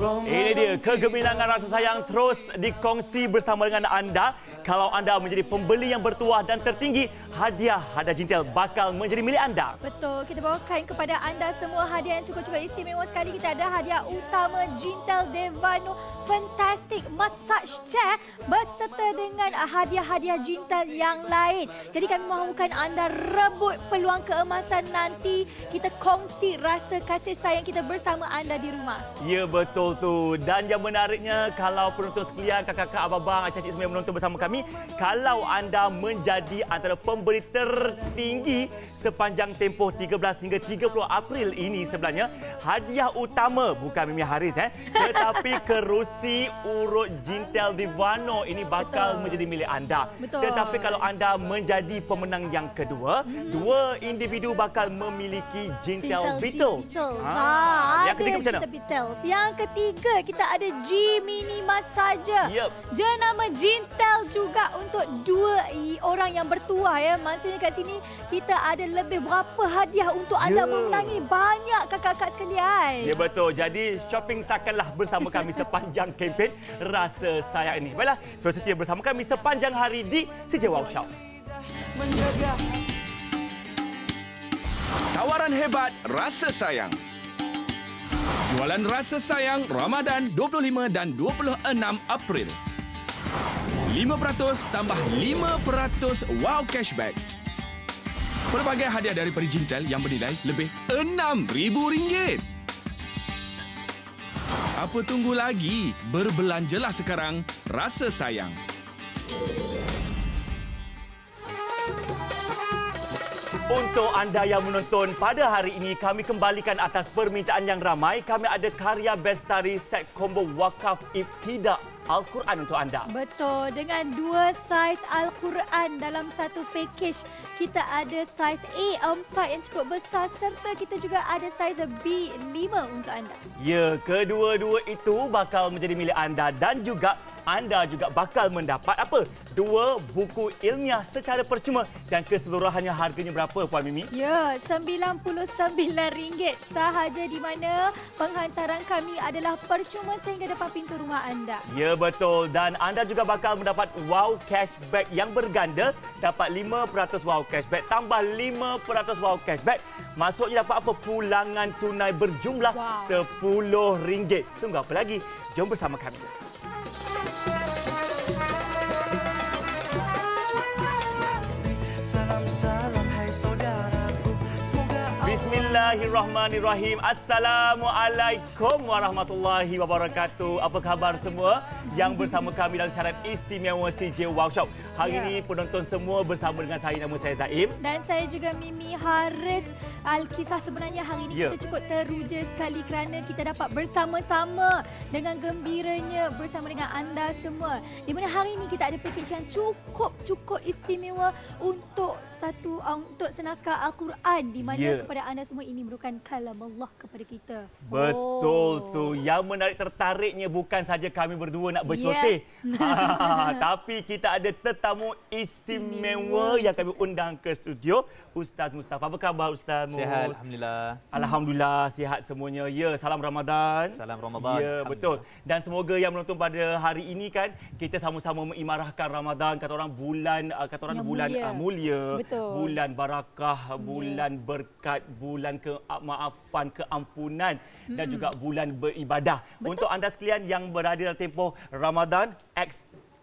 Ini dia kegemilangan rasa sayang terus dikongsi bersama dengan anda. Kalau anda menjadi pembeli yang bertuah dan tertinggi, hadiah Jintel bakal menjadi milik anda. Betul, kita bawakan kepada anda semua hadiah yang cukup-cukup istimewa sekali. Kita ada hadiah utama Jintel Devano Fantastic Massage Chair berserta dengan hadiah-hadiah Jintel yang lain. Jadi kami mahukan anda rebut peluang keemasan nanti. Kita kongsi rasa kasih sayang kita bersama anda di rumah. Ya, betul tu. Dan yang menariknya, kalau penonton sekalian, kakak-kakak, abang-abang, acik-acik semua yang menonton bersama kami, kalau anda menjadi antara pembeli tertinggi sepanjang tempoh 13 hingga 30 April ini sebenarnya, hadiah utama bukan Mimi Haris tetapi kerusi urut Jintel Devano ini bakal menjadi milik anda. Betul. Tetapi kalau anda menjadi pemenang yang kedua, dua individu bakal memiliki Jintel Beatles. Yang ketiga macam mana? Beatles. Yang ketiga kita ada G-Mini Massager. Yep. Jenama Jintel juga untuk dua orang yang bertuah ya. Maksudnya kat sini kita ada lebih berapa hadiah untuk anda memenangi banyak kakak-kakak sekalian. Ya, betul. Jadi shopping sakanlah bersama kami sepanjang kempen Rasa Sayang ini. Baiklah, sudah setia bersama kami sepanjang hari di CJ Wow Shop. Tawaran hebat Rasa Sayang. Jualan Rasa Sayang Ramadan 25 dan 26 April. 5% tambah 5% wow cashback. Pelbagai hadiah daripada Jintel yang bernilai lebih RM6,000. Apa tunggu lagi? Berbelanjalah sekarang. Rasa Sayang. Untuk anda yang menonton pada hari ini, kami kembalikan atas permintaan yang ramai. Kami ada karya Bestari set combo wakaf ibtidak Al-Quran untuk anda. Betul, dengan dua saiz Al-Quran dalam satu package. Kita ada saiz A4 yang cukup besar serta kita juga ada saiz B5 untuk anda. Ya, kedua-dua itu bakal menjadi milik anda dan juga anda juga bakal mendapat apa? Dua buku ilmiah secara percuma dan keseluruhannya harganya berapa, Puan Mimi? Ya, RM99 sahaja, di mana penghantaran kami adalah percuma sehingga depan pintu rumah anda. Ya, betul. Dan anda juga bakal mendapat wow cashback yang berganda. Dapat 5% wow cashback tambah 5% wow cashback. Maksudnya dapat apa? Pulangan tunai berjumlah RM10. Tunggu apa lagi? Jom bersama kami. Bismillahirrahmanirrahim. Assalamualaikum warahmatullahi wabarakatuh. Apa khabar semua yang bersama kami dalam siaran istimewa CJ Wow Shop. Hari ini penonton semua bersama dengan saya, nama saya Zaim. Dan saya juga Mimi Haris. Alkisah sebenarnya hari ini kita cukup teruja sekali kerana kita dapat bersama-sama dengan gembiranya bersama dengan anda semua. Di mana hari ini kita ada package yang cukup istimewa untuk untuk senaskah Al-Quran, di mana kepada anda semua ini merupakan kalam Allah kepada kita. Betul tu. Yang menarik tertariknya bukan saja kami berdua nak berceloteh. Tapi kita ada tetamu istimewa yang kami undang ke studio. Ustaz Mustafa. Apa khabar Ustaz? Sihat, alhamdulillah. Alhamdulillah sihat semuanya. Ya, salam Ramadan. Salam Ramadan. Ya, betul. Dan semoga yang menonton pada hari ini kan kita sama-sama mengimarahkan Ramadan, kata orang bulan bulan mulia, bulan barakah, bulan berkat, bulan kemaafan, keampunan dan juga bulan beribadah. Untuk anda sekalian yang berada dalam tempoh Ramadan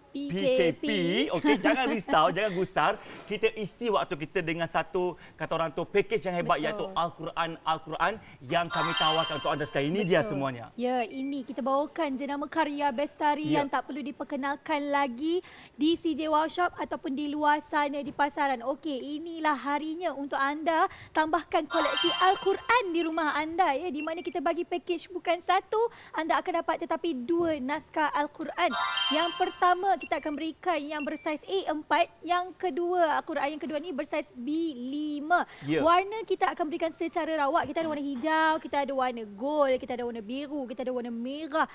PKP, okey, jangan risau, jangan gusar. Kita isi waktu kita dengan satu, kata orang tu, package yang hebat, iaitu Al-Quran yang kami tawarkan untuk anda sekalian. Ini dia semuanya. Ya, ini kita bawakan jenama karya Bestari yang tak perlu diperkenalkan lagi di CJ Wow Shop ataupun di luar sana di pasaran. Okey, inilah harinya untuk anda tambahkan koleksi Al-Quran di rumah anda ya, di mana kita bagi package bukan satu anda akan dapat tetapi dua naskah Al-Quran. Yang pertama kita akan berikan yang bersaiz A4, yang kedua Al-Quran yang kedua ni bersaiz B5. Warna kita akan berikan secara rawak. Kita ada warna hijau, kita ada warna gold, kita ada warna biru, kita ada warna merah.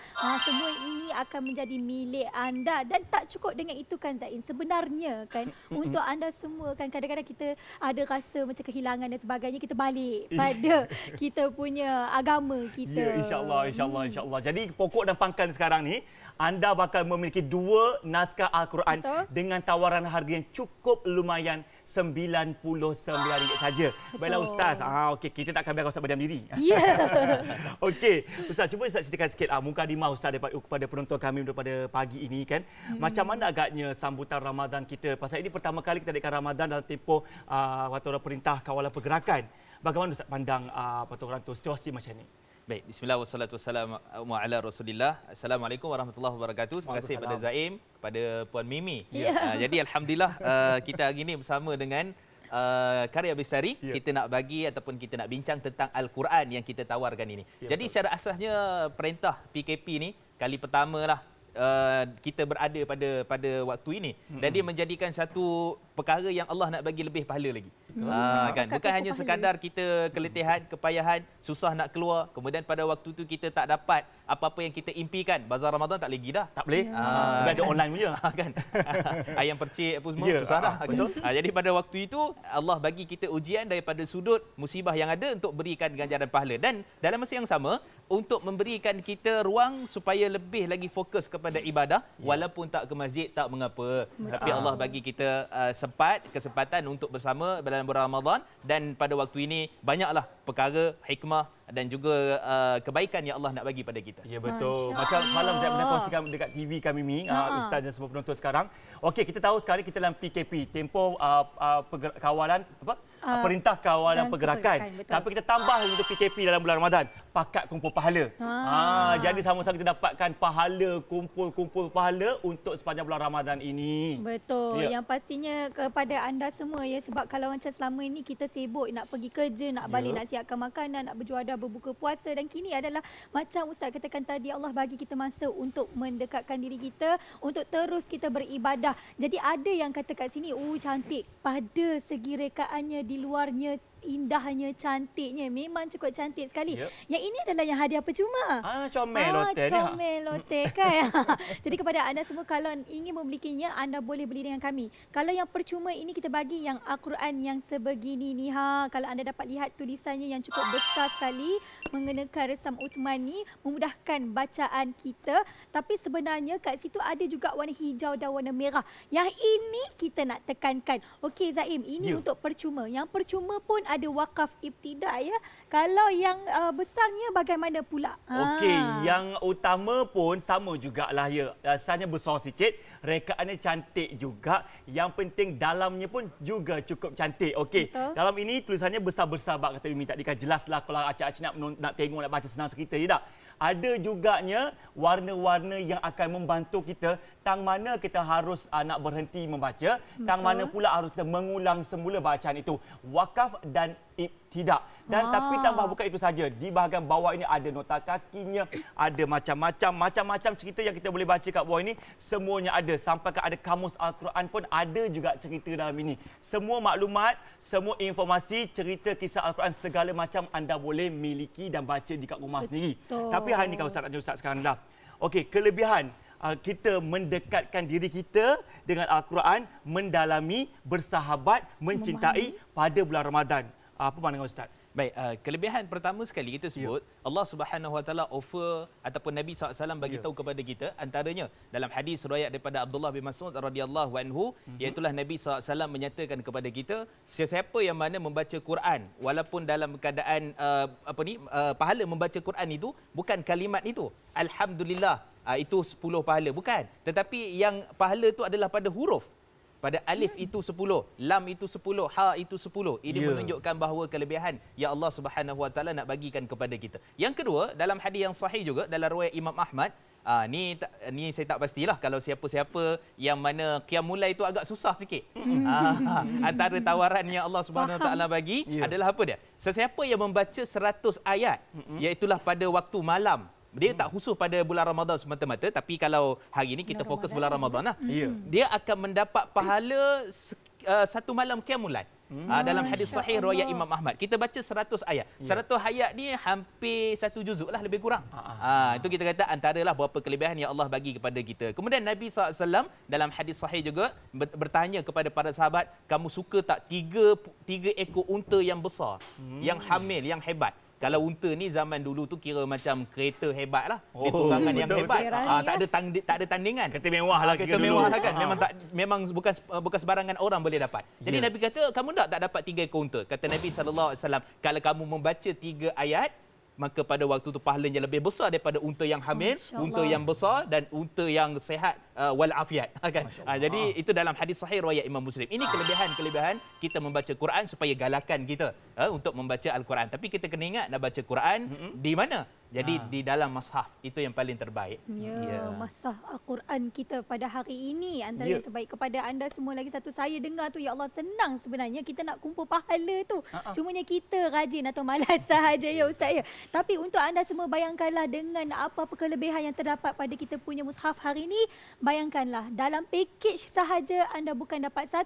Semua ini akan menjadi milik anda. Dan tak cukup dengan itu kan Zain, sebenarnya kan untuk anda semua kan kadang-kadang kita ada rasa macam kehilangan dan sebagainya, kita balik pada kita punya agama kita. Ya, insya-Allah. Jadi pokok dan pangkal sekarang ni anda bakal memiliki 2 naskah Al-Quran dengan tawaran harga yang cukup lumayan RM99 saja. Baiklah Ustaz. Okey, kita tak akan biarkan Ustaz berdiam diri. Ya. Okey, Ustaz, cuba Ustaz ceritakan sikit mukadimah Ustaz kepada penonton kami pada pagi ini kan. Macam mana agaknya sambutan Ramadan kita? Pasal ini pertama kali kita adakan Ramadan dalam tempoh waktu Perintah Kawalan Pergerakan. Bagaimana Ustaz pandang orang tu situasi macam ni? Baik, bismillah wassalatu wassalamu ala Rasulillah. Assalamualaikum warahmatullahi wabarakatuh. Terima kasih kepada Zaim, kepada Puan Mimi. Jadi alhamdulillah kita hari ini bersama dengan Karya Bestari. Kita nak bagi ataupun kita nak bincang tentang Al-Quran yang kita tawarkan ini. Jadi secara asasnya perintah PKP ni kali pertama lah kita berada pada waktu ini dan dia menjadikan satu perkara yang Allah nak bagi lebih pahala lagi. Kan bukan hanya sekadar kita keletihan, kepayahan, susah nak keluar, kemudian pada waktu tu kita tak dapat apa-apa yang kita impikan. Bazar Ramadan tak lagi dah. Tak boleh. Ada online punya kan. Ayam percik apa semua susah dah. Jadi pada waktu itu Allah bagi kita ujian daripada sudut musibah yang ada untuk berikan ganjaran pahala, dan dalam masa yang sama untuk memberikan kita ruang supaya lebih lagi fokus kepada ibadah walaupun tak ke masjid tak mengapa. Tapi Allah bagi kita kesempatan untuk bersama dalam bulan Ramadan, dan pada waktu ini banyaklah perkara hikmah dan juga kebaikan yang Allah nak bagi pada kita. Ya betul. Macam semalam saya pernah kongsikan dekat TV kami Ustaz dan semua penonton sekarang. Okey, kita tahu sekarang kita dalam PKP, tempoh kawalan Perintah Kawalan Pergerakan. Tapi kita tambah untuk PKP dalam bulan Ramadan, pakat kumpul pahala. Jadi sama-sama kita dapatkan pahala, kumpul pahala untuk sepanjang bulan Ramadan ini. Betul. Yang pastinya kepada anda semua ya, sebab kalau macam selama ini kita sibuk nak pergi kerja, nak balik, nak siapkan makanan, nak berjuadah, berbuka puasa, dan kini adalah macam Ustaz katakan tadi, Allah bagi kita masa untuk mendekatkan diri kita, untuk terus kita beribadah. Jadi ada yang kata kat sini, cantik pada segi rekaannya, di luarnya indahnya, cantiknya, memang cukup cantik sekali. Yang ini adalah yang hadiah percuma. Comel lotek kan. Jadi kepada anda semua, kalau ingin memilikinya, anda boleh beli dengan kami. Kalau yang percuma ini kita bagi yang Al-Quran yang sebegini ni. Kalau anda dapat lihat tulisannya yang cukup besar sekali mengenakan resam Uthmani, memudahkan bacaan kita. Tapi sebenarnya kat situ ada juga warna hijau dan warna merah. Yang ini kita nak tekankan. Okey Zaim, ini untuk percuma. Yang percuma pun ada wakaf ibtidak ya. Kalau yang besarnya bagaimana pula? Okey, yang utama pun sama jugalah ya. Asalnya besar sikit, rekaannya cantik juga. Yang penting dalamnya pun juga cukup cantik. Okey. Dalam ini tulisannya besar-besar kata Mimi tadi kan, jelaslah kalau acik-acik nak tengok, nak baca, senang cerita je tak. Ada juganya warna-warna yang akan membantu kita tang mana kita harus nak berhenti membaca, tang mana pula harus kita mengulang semula bacaan itu. Wakaf dan ibtidak. Dan tapi tambah bukan itu saja, di bahagian bawah ini ada nota kakinya, ada macam-macam cerita yang kita boleh baca kat bawah ini, semuanya ada. Sampai ke ada kamus Al-Quran pun ada juga cerita dalam ini. Semua maklumat, semua informasi, cerita kisah Al-Quran, segala macam anda boleh miliki dan baca di kat rumah sendiri. Tapi hari ini kalau Ustaz nak Ustaz sekarang lah. Okey, kelebihan kita mendekatkan diri kita dengan Al-Quran, mendalami, bersahabat, mencintai pada bulan Ramadan. Apa pandangan Ustaz? Baik, kelebihan pertama sekali kita sebut, Allah Subhanahu Wa Taala offer ataupun Nabi SAW bagi tahu kepada kita, antaranya dalam hadis riwayat daripada Abdullah bin Mas'ud radhiyallahu anhu, iaitulah Nabi SAW menyatakan kepada kita, sesiapa yang mana membaca Quran walaupun dalam keadaan pahala membaca Quran itu bukan kalimat itu alhamdulillah itu 10 pahala, bukan, tetapi yang pahala itu adalah pada huruf. Pada alif itu 10, lam itu 10, ha itu 10. Ini menunjukkan bahawa kelebihan yang Allah Subhanahu Wa Taala nak bagikan kepada kita. Yang kedua, dalam hadis yang sahih juga dalam riwayat Imam Ahmad, ni saya tak pastilah kalau siapa-siapa yang mana qiyamul lail itu agak susah sikit. Antara tawaran yang Allah Subhanahu Wa Taala bagi adalah apa dia? Sesiapa yang membaca 100 ayat, iaitulah pada waktu malam, Dia tak khusus pada bulan Ramadan semata-mata, tapi kalau hari ini kita fokus bulan Ramadan lah. Dia akan mendapat pahala satu malam Qiyamul Lail. Dalam hadis sahih riwayat Imam Ahmad. Kita baca 100 ayat. 100 ayat ni hampir 1 juzuk lah lebih kurang. Itu kita kata antaralah beberapa kelebihan yang Allah bagi kepada kita. Kemudian Nabi SAW dalam hadis sahih juga bertanya kepada para sahabat, kamu suka tak tiga ekor unta yang besar, yang hamil, yang hebat? Kalau unta ni zaman dulu tu kira macam kereta hebat lah. Dia tunggangan yang hebat. Tak ada tandingan. Kereta mewah lah. Kereta mewah lah kan. Memang bukan sebarangan orang boleh dapat. Jadi Nabi kata, kamu tak dapat 3 ekor unta. Kata Nabi SAW, kalau kamu membaca 3 ayat, maka pada waktu itu pahalanya lebih besar daripada unta yang hamil, unta yang besar dan unta yang sehat walafiat kan. Jadi itu dalam hadis sahih riwayat Imam Muslim. Ini kelebihan kita membaca Quran supaya galakan kita untuk membaca Al-Quran. Tapi kita kena ingat nak baca Quran di mana? Jadi di dalam mushaf itu yang paling terbaik. Mushaf Al-Quran kita pada hari ini antara yang terbaik. Kepada anda semua lagi satu saya dengar tu, ya Allah, senang sebenarnya kita nak kumpul pahala tu. Cumanya kita rajin atau malas sahaja ya Ustaz ya. Tapi untuk anda semua bayangkanlah dengan apa-apa kelebihan yang terdapat pada kita punya mushaf hari ini. Bayangkanlah dalam package sahaja anda bukan dapat 1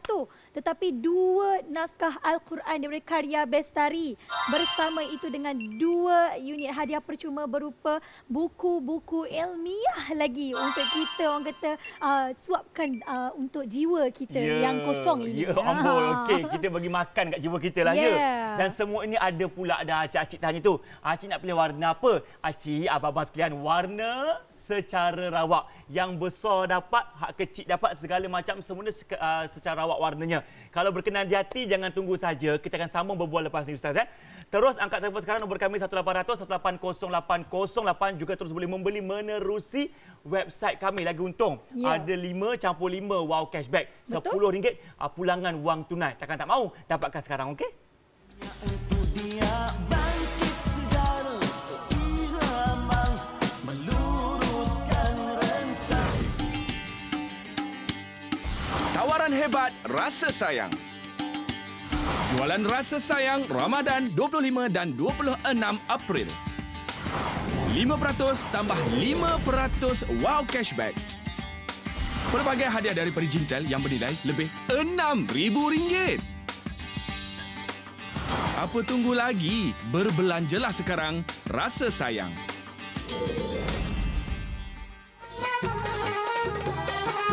tetapi 2 naskah Al-Quran daripada karya Bestari. Bersama itu dengan 2 unit hadiah percuma berupa buku-buku ilmiah lagi untuk kita, orang kata suapkan untuk jiwa kita yang kosong ini. Okey, kita bagi makan kat jiwa kita lah Dan semua ini ada pula dah Acik tanya tu. Acik nak pilih warna apa? Acik, abang-abang sekalian, warna secara rawak. Yang besar dapat, hak kecil dapat, segala macam semua secara rawak warnanya. Kalau berkenan di hati, jangan tunggu saja. Kita akan sambung berbual lepas ni Ustaz. Terus angkat telefon sekarang, nombor kami 1800 180 808. Juga terus boleh membeli menerusi website kami. Lagi untung. Ada 5+5 wow cashback. RM10 pulangan wang tunai. Takkan tak mahu? Dapatkan sekarang, okey? Itu dia bangkit segala seirama meluruskan rentang. Tawaran hebat rasa sayang. Jualan rasa sayang Ramadan 25 dan 26 April. 5% tambah 5% wow cashback. Pelbagai hadiah dari Perijintel yang bernilai lebih RM6,000. Apa tunggu lagi? Berbelanjalah sekarang. Rasa sayang.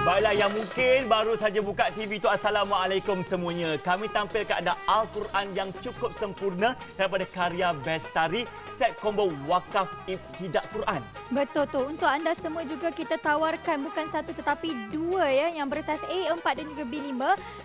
Baiklah, yang mungkin baru saja buka TV itu, Assalamualaikum semuanya. Kami tampilkan anda Al-Quran yang cukup sempurna daripada karya Bestari, set combo wakaf ibtidak Quran. Betul tu. Untuk anda semua juga kita tawarkan bukan 1 tetapi 2 yang berasas A4 dan juga B5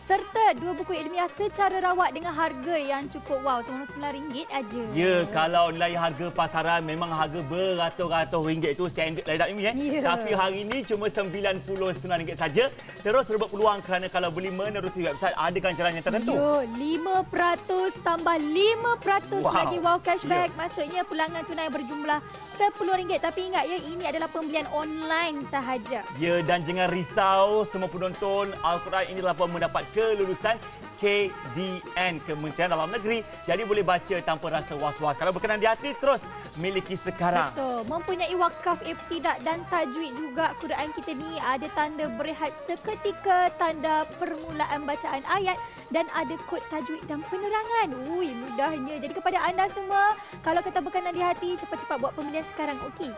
serta 2 buku ilmiah secara rawak dengan harga yang cukup wow, RM99 aja. Ya, kalau nilai harga pasaran memang harga beratus-ratus ringgit itu standard lah ini Tapi hari ini cuma RM99 saja. Terus rebut peluang kerana kalau beli menerusi website ada ganjaran yang tertentu. 5% tambah 5% lagi wow cashback. Maksudnya pulangan tunai berjumlah RM10. Tapi ingat ya, ini adalah pembelian online sahaja. Ya, dan jangan risau semua penonton, Al-Quran ini telah mendapat kelulusan KDN, Kementerian Dalam Negeri. Jadi boleh baca tanpa rasa was-was. Kalau berkenan di hati, terus miliki sekarang. Betul. Mempunyai wakaf ibtidak dan tajwid juga. Quran kita ni ada tanda berehat seketika, tanda permulaan bacaan ayat dan ada kod tajwid dan penerangan. Mudahnya. Jadi kepada anda semua, kalau kata berkenan di hati, cepat-cepat buat pembelian sekarang. Okey.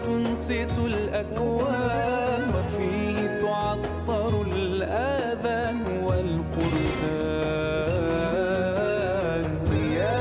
تنصت الأكوان وفيه تعطر الآذان والقرآن.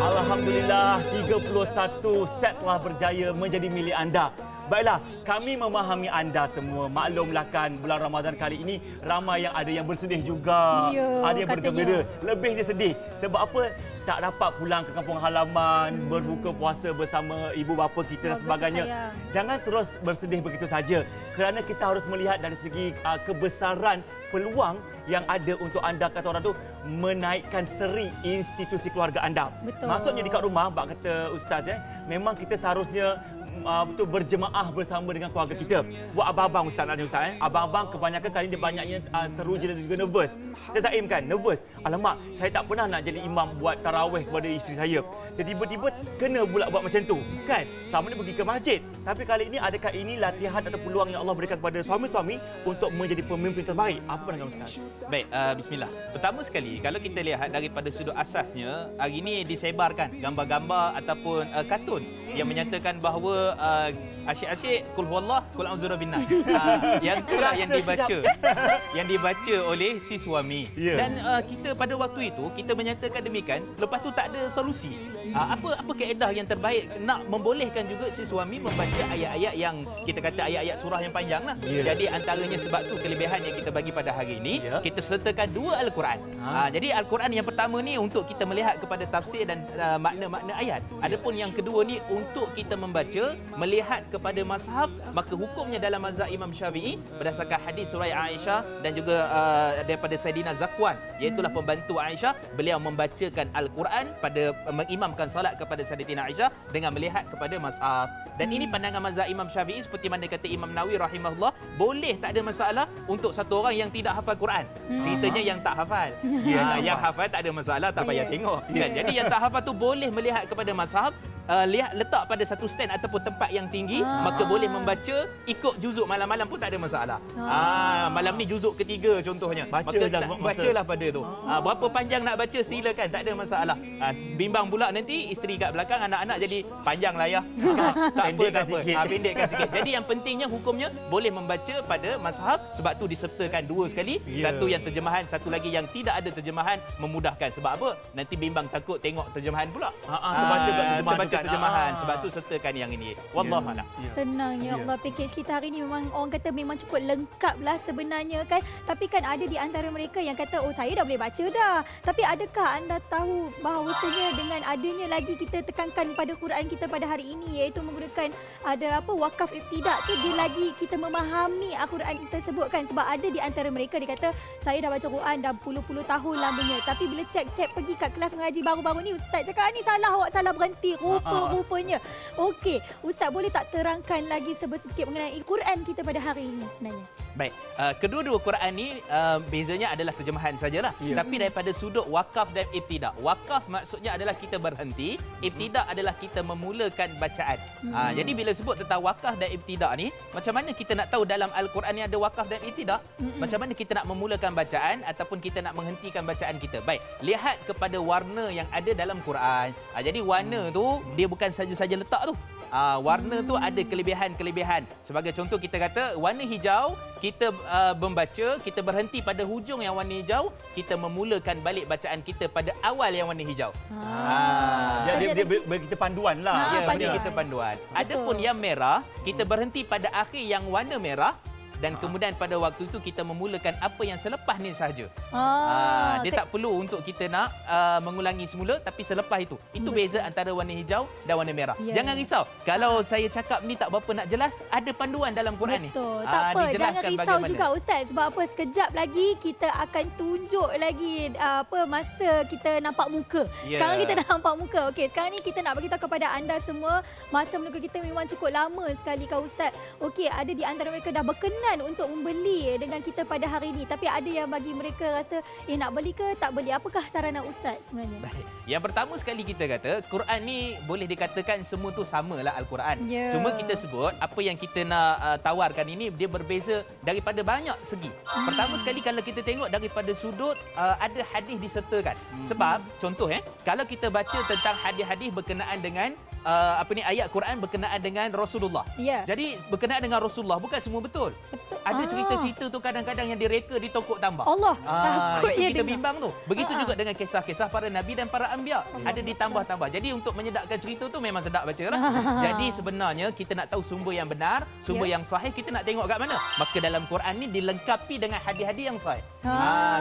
Alhamdulillah, 31 set telah berjaya menjadi milik anda. Baiklah, kami memahami anda semua. Maklumlah kan, bulan Ramadan kali ini ramai yang ada yang bersedih juga. Ada yang bergembira. Lebih dia sedih. Sebab apa? Tak dapat pulang ke kampung halaman, berbuka puasa bersama ibu bapa kita dan sebagainya. Jangan terus bersedih begitu saja. Kerana kita harus melihat dari segi kebesaran peluang yang ada untuk anda, kata orang tu, menaikkan seri institusi keluarga anda. Betul. Maksudnya dekat rumah, bak kata Ustaz, memang kita seharusnya betul berjemaah bersama dengan keluarga kita. Buat abang-abang Ustaz nak Ustaz abang-abang kebanyakan kali dia banyaknya teruja dan juga nervous. Dia Zaim kan nervous. Alamak, saya tak pernah nak jadi imam buat tarawih kepada isteri saya. Dia tiba-tiba kena pula buat macam tu. Kan? Sama dia pergi ke masjid. Tapi kali ini adakah ini latihan atau peluang yang Allah berikan kepada suami-suami untuk menjadi pemimpin terbaik? Apa pandangan Ustaz? Baik, bismillah. Pertama sekali, kalau kita lihat daripada sudut asasnya, hari ini disebarkan gambar-gambar ataupun kartun yang menyatakan bahawa asyik-asyik kul huwallah kul a'udzu binnas. Yang itulah yang dibaca oleh si suami. Dan kita pada waktu itu kita menyatakan demikian, lepas tu tak ada solusi. Apa kaedah yang terbaik nak membolehkan juga si suami membaca ayat-ayat yang kita kata ayat-ayat surah yang panjanglah. Jadi antaranya sebab tu kelebihan yang kita bagi pada hari ini, kita sertakan 2 Al-Quran. Jadi Al-Quran yang pertama ni untuk kita melihat kepada tafsir dan makna-makna ayat. Adapun yang kedua ni untuk kita membaca, melihat kepada mazhab, maka hukumnya dalam mazhab Imam Syafi'i berdasarkan hadis surah Aisyah dan juga daripada Saidina Zakwan, iaitulah pembantu Aisyah, beliau membacakan Al-Quran pada mengimamkan salat kepada Sayyidatina Aisyah dengan melihat kepada mazhab. Dan ini pandangan mazhab Imam Syafi'i seperti mana kata Imam Nawawi rahimahullah, boleh tak ada masalah untuk satu orang yang tidak hafal Quran. Ceritanya yang tak hafal. Yang hafal tak ada masalah, tak payah tengok. Kan? Jadi yang tak hafal tu boleh melihat kepada mazhab, letak pada satu stand ataupun tempat yang tinggi, maka boleh membaca ikut juzuk malam-malam pun tak ada masalah. Malam ni juzuk ketiga contohnya, bacalah pada tu. Berapa panjang nak baca silakan, tak ada masalah. Bimbang pula nanti isteri kat belakang, anak-anak jadi panjanglah ya. Tak apa, tak apa. Pendekkan sikit. Jadi yang pentingnya hukumnya boleh membaca pada mazhab, sebab tu disertakan 2 sekali. Satu yang terjemahan, satu lagi yang tidak ada terjemahan, memudahkan. Sebab apa? Nanti bimbang takut tengok terjemahan pula. Terbaca terjemahan. Sebab tu sertakan yang ini. Wallahu a'lam. Senang ya Allah, package kita hari ini memang orang kata memang cukup lengkap lah sebenarnya kan. Tapi kan ada di antara mereka yang kata, oh saya dah boleh baca dah. Tapi adakah anda tahu bahawasanya dengan adanya lagi kita tekankan pada Quran kita pada hari ini, iaitu menggunakan ada wakaf ibtidak tu, dia lagi kita memahami Al-Quran tersebut kan. Sebab ada di antara mereka dia kata, saya dah baca Quran dah puluh-puluh tahun lamanya, tapi bila cek pergi kat kelas mengaji baru-baru ni, ustaz cakap ni salah, awak salah berhenti rupa-rupanya. Okey, ustaz boleh tak terangkan lagi sedikit mengenai Quran kita pada hari ini sebenarnya? Baik, kedua-dua Quran ni bezanya adalah terjemahan sajalah. Tapi daripada sudut wakaf dan ibtidak. Wakaf maksudnya adalah kita berhenti, ibtidak adalah kita memulakan bacaan. Jadi bila sebut tentang wakaf dan ibtidak ni, macam mana kita nak tahu dalam Al-Quran ni ada wakaf dan ibtidak? Macam mana kita nak memulakan bacaan ataupun kita nak menghentikan bacaan kita? Baik, lihat kepada warna yang ada dalam Quran. Jadi warna tu dia bukan saja-saja letak tu. Warna tu ada kelebihan-kelebihan. Sebagai contoh kita kata warna hijau, kita membaca, kita berhenti pada hujung yang warna hijau, kita memulakan balik bacaan kita pada awal yang warna hijau. Dia bagi kita panduan lah. Bagi kita panduan. Adapun yang merah, kita berhenti pada akhir yang warna merah. Dan kemudian pada waktu itu kita memulakan apa yang selepas ni sahaja. Dia tak perlu untuk kita nak mengulangi semula, tapi selepas itu. Itu beza antara warna hijau dan warna merah. Jangan risau. Kalau saya cakap ni tak berapa nak jelas, ada panduan dalam Quran ni. Tak apa, jangan risau bagaimana juga Ustaz. Sebab apa, sekejap lagi kita akan tunjuk lagi masa kita nampak muka. Sekarang kita dah nampak muka. Okey, sekarang ni kita nak beritahu kepada anda semua, masa menunggu kita memang cukup lama sekali kau Ustaz. Okey, ada di antara mereka dah berkenan untuk membeli dengan kita pada hari ini, tapi ada yang bagi mereka rasa nak beli ke tak beli. Apakah saranan Ustaz sebenarnya? Baik. Yang pertama sekali kita kata Quran ni boleh dikatakan semua tu samalah Al-Quran. Cuma kita sebut apa yang kita nak tawarkan ini dia berbeza daripada banyak segi. Pertama sekali kalau kita tengok daripada sudut ada hadis disertakan. Sebab contoh kalau kita baca tentang hadis-hadis berkenaan dengan ayat Quran berkenaan dengan Rasulullah. Jadi berkenaan dengan Rasulullah bukan semua betul. Ada cerita-cerita tu kadang-kadang yang direka di tokok tambah. Allah, itu kita bimbang tu. Begitu juga dengan kisah-kisah para nabi dan para anbiya. Ada ditambah-tambah. Jadi untuk menyedapkan cerita tu memang sedap bacalah. Jadi sebenarnya kita nak tahu sumber yang benar, sumber yang sahih, kita nak tengok kat mana. Maka dalam Quran ni dilengkapi dengan hadis-hadis yang sahih.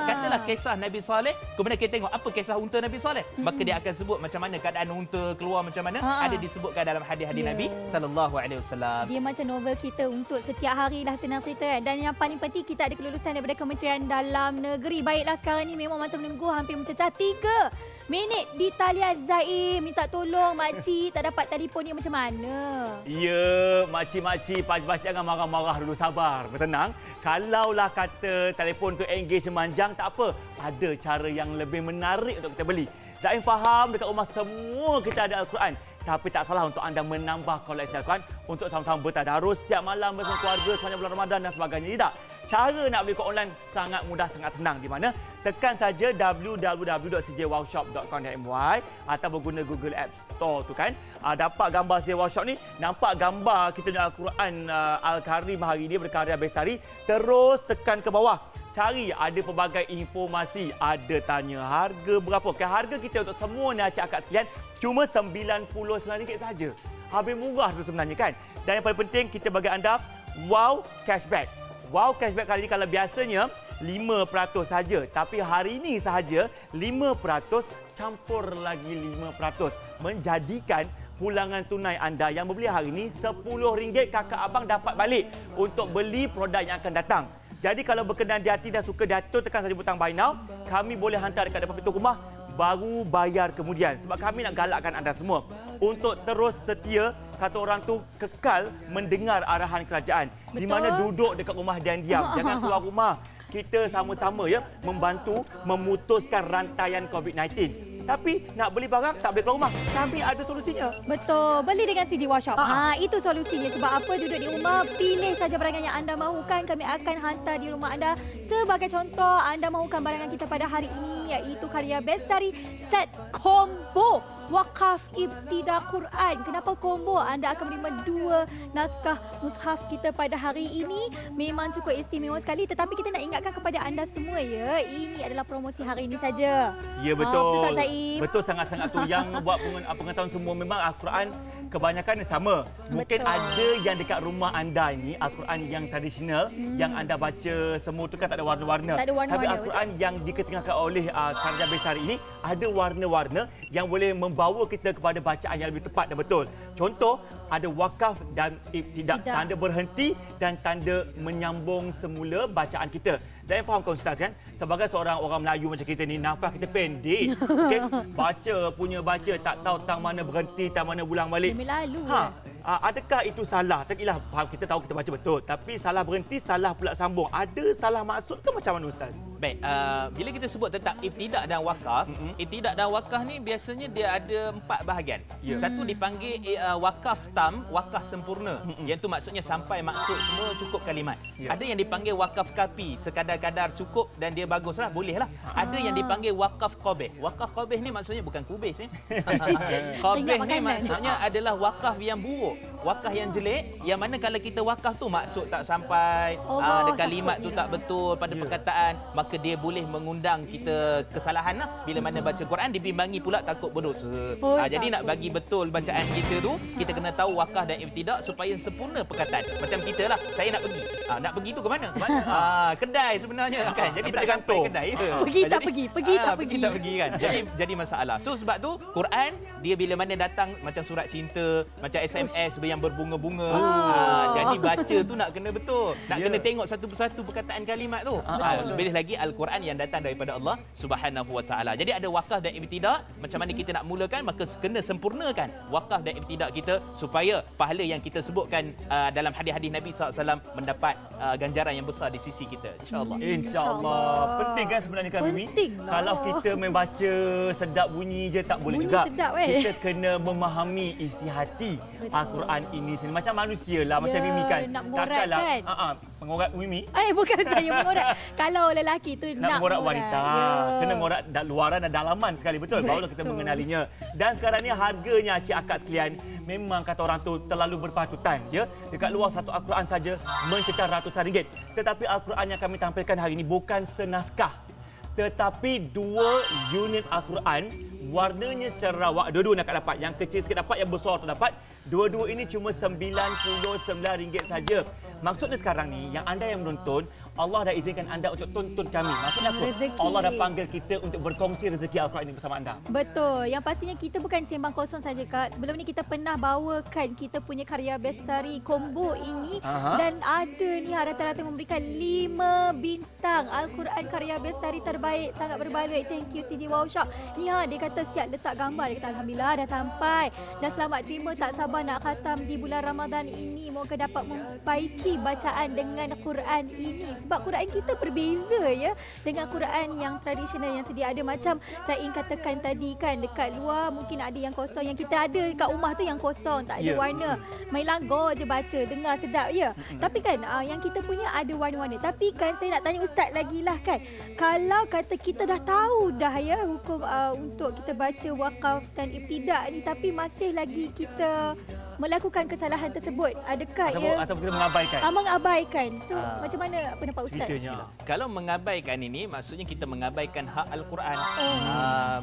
Katalah kisah Nabi Saleh, kemudian kita tengok apa kisah unta Nabi Saleh. Maka dia akan sebut macam mana keadaan unta keluar macam mana. Ada ada disebutkan dalam hadis-hadis Nabi sallallahu alaihi wasallam. Dia macam novel kita untuk setiap hari lah, senang cerita kan. Dan yang paling penting kita ada kelulusan daripada Kementerian Dalam Negeri. Baiklah, sekarang ni memang masa menunggu hampir mencecah 3 minit di talian. Zaim minta tolong makcik tak dapat telefon ni macam mana? Ya, makcik-makcik, pakcik-pakcik jangan marah-marah dulu, sabar, bertenang. Kalaulah kata telefon tu engage memanjang, tak apa. Ada cara yang lebih menarik untuk kita beli. Zaim faham dekat rumah semua kita ada Al-Quran. Tapi tak salah untuk anda menambah koleksi Al-Quran untuk sama-sama bertadarus setiap malam bersama keluarga sepanjang bulan Ramadan dan sebagainya. Tidak. Cara nak beli Quran online sangat mudah, sangat senang. Di mana? Tekan saja www.cjwowshop.com.my atau guna Google App Store tu kan. Dapat gambar CJ Wow Shop ni, nampak gambar kita punya Al-Quran Al-Karim hari ini berkarya Bestari. Terus tekan ke bawah. Cari, ada pelbagai informasi, ada tanya harga berapa. Harga kita untuk semua ni akak sekalian cuma RM99 saja. Habis murah tu sebenarnya kan. Dan yang paling penting kita bagi anda Wow Cashback. Wow Cashback kali ini kalau biasanya 5% saja, tapi hari ini sahaja 5% campur lagi 5%, menjadikan pulangan tunai anda yang berbeli hari ini RM10 kakak abang dapat balik untuk beli produk yang akan datang. Jadi kalau berkenan di hati dan suka di hati tu, tekan saja butang buy now. Kami boleh hantar dekat depan pintu rumah, baru bayar kemudian. Sebab kami nak galakkan anda semua untuk terus setia, kata orang tu, kekal mendengar arahan kerajaan. Betul. Di mana duduk dekat rumah dan diam. Jangan keluar rumah. Kita sama-sama ya membantu memutuskan rantaian COVID-19. Tapi nak beli barang tak boleh keluar rumah. Kami ada solusinya. Betul. Beli dengan CJ Wow Shop. Itu solusinya. Sebab apa, duduk di rumah, pilih saja barangan yang anda mahukan. Kami akan hantar di rumah anda. Sebagai contoh, anda mahukan barangan kita pada hari ini, iaitu karya Bestari set combo Wakaf Ibtidak Quran. Kenapa combo? Anda akan menerima 2 naskah mushaf kita pada hari ini. Memang cukup istimewa sekali. Tetapi kita nak ingatkan kepada anda semua ya, ini adalah promosi hari ini saja. Ya, betul. Betul tak, Zaim? Betul sangat-sangat tu. Yang buat pengetahuan semua, memang Al-Quran kebanyakan sama. Mungkin betul. Ada yang dekat rumah anda ini Al-Quran yang tradisional, yang anda baca semua tu kan tak ada warna-warna. Tapi Al-Quran yang diketengahkan oleh karya Bestari ini ada warna-warna yang boleh membawa kita kepada bacaan yang lebih tepat dan betul. Contoh, ada wakaf dan ibtidak, tanda berhenti dan tanda menyambung semula bacaan kita. Saya faham kau Ustaz kan, sebagai seorang orang Melayu macam kita ni, nafas kita pendek. Okay? Baca tak tahu tang mana berhenti, tang mana ulang balik. Lalu. Adakah itu salah? Tekilah, faham, kita tahu kita baca betul, tapi salah berhenti, salah pula sambung. Ada salah maksud ke macam mana Ustaz? Baik, bila kita sebut tentang ibtidak dan wakaf, ibtidak dan wakaf ni biasanya dia ada 4 bahagian. Satu dipanggil wakaf tam, wakaf sempurna. Yang tu maksudnya sampai maksud semua, cukup kalimat. Ada yang dipanggil wakaf kafi, sekadar-kadar cukup dan dia baguslah, bolehlah. Ada yang dipanggil wakaf qabih. Wakaf qabih ni maksudnya bukan kubis ni. Qabih ni maksudnya adalah wakaf yang buruk, wakaf yang jelek, yang mana kalau kita wakaf tu maksud tak sampai, kalimat tu tak betul pada perkataan, maka dia boleh mengundang kita kesalahan lah. Bila mana baca Quran dibimbangi pula takut berdosa. Jadi nak bagi betul bacaan kita tu, kita kena tahu wakaf dan ibtidak supaya sempurna perkataan. Macam kita lah, saya nak pergi. Nak pergi tu ke mana? Kedai sebenarnya kan. Jadi tak sampai kedai. Pergi tak pergi, pergi tak pergi. Tak pergi kan. Jadi masalah. So sebab tu Quran dia bila mana datang macam surat cinta, macam SMS yang berbunga-bunga. Jadi baca tu nak kena betul. Nak kena tengok satu persatu perkataan kalimat tu. Lebih lagi Al-Quran yang datang daripada Allah Subhanahu Wa Taala. Jadi ada wakaf dan ibtidak. Macam mana kita nak mulakan, maka kena sempurnakan wakaf dan ibtidak kita supaya pahala yang kita sebutkan dalam hadis-hadis Nabi SAW mendapat ganjaran yang besar di sisi kita. InsyaAllah. InsyaAllah. Penting kan sebenarnya kan Mimi? Kalau kita membaca sedap bunyi je tak boleh bunyi juga. Sedap, kita kena memahami isi hati Al-Quran ini sendiri. Macam manusia lah, macam Mimi kan. Nak mengorat kan? Mengorat Mimi? Bukan saya mengorat. Kalau lelaki tu nak mengorat wanita. Kena mengorat luaran dan dalaman sekali. Betul? Barulah kita mengenalinya. Dan sekarang ni harganya cik akak sekalian, memang kata orang tu terlalu berpatutan. Ya? Dekat luar satu Al-Quran saja mencecah ratusan ringgit. Tetapi Al-Quran yang kami tampilkan hari ini bukan senaskah, tetapi 2 unit Al-Quran. Warnanya secara dua-dua nak dapat. Yang kecil sikit dapat, yang besar tu dapat. Dua-dua ini cuma RM99 saja. Maksudnya sekarang ni, yang anda yang menonton, Allah dah izinkan anda untuk tonton kami. Maksudnya apa? Rezeki. Allah dah panggil kita untuk berkongsi rezeki Al-Quran ini bersama anda. Betul. Yang pastinya kita bukan sembang kosong saja, Kak. Sebelum ni kita pernah bawakan kita punya karya bestari combo ini. Dan ada ni rata-rata memberikan 5 bintang Al-Quran karya bestari terbaik. Sangat berbaloi. Thank you CJ Wow Shop. Ni dia kata siap letak gambar. Dia kata Alhamdulillah dah sampai. Dah selamat terima, tak sabar nak khatam di bulan Ramadan ini. Moga dapat membaiki bacaan dengan Quran ini. Sebab Quran kita berbeza ya dengan Quran yang tradisional yang sedia ada. Macam saya ingin katakan tadi kan, dekat luar mungkin ada yang kosong, yang kita ada kat rumah tu yang kosong, tak ada warna. Main lagu je baca, dengar sedap ya. Tapi kan yang kita punya ada warna-warna. Tapi kan saya nak tanya Ustaz lagi lah kan, kalau kata kita dah tahu dah ya hukum untuk kita baca wakaf dan ibtidak ni, tapi masih lagi kita melakukan kesalahan tersebut, adakah atau kita mengabaikan? Mengabaikan. So macam mana pendapat Ustaz? Kalau mengabaikan ini, maksudnya kita mengabaikan hak Al-Quran.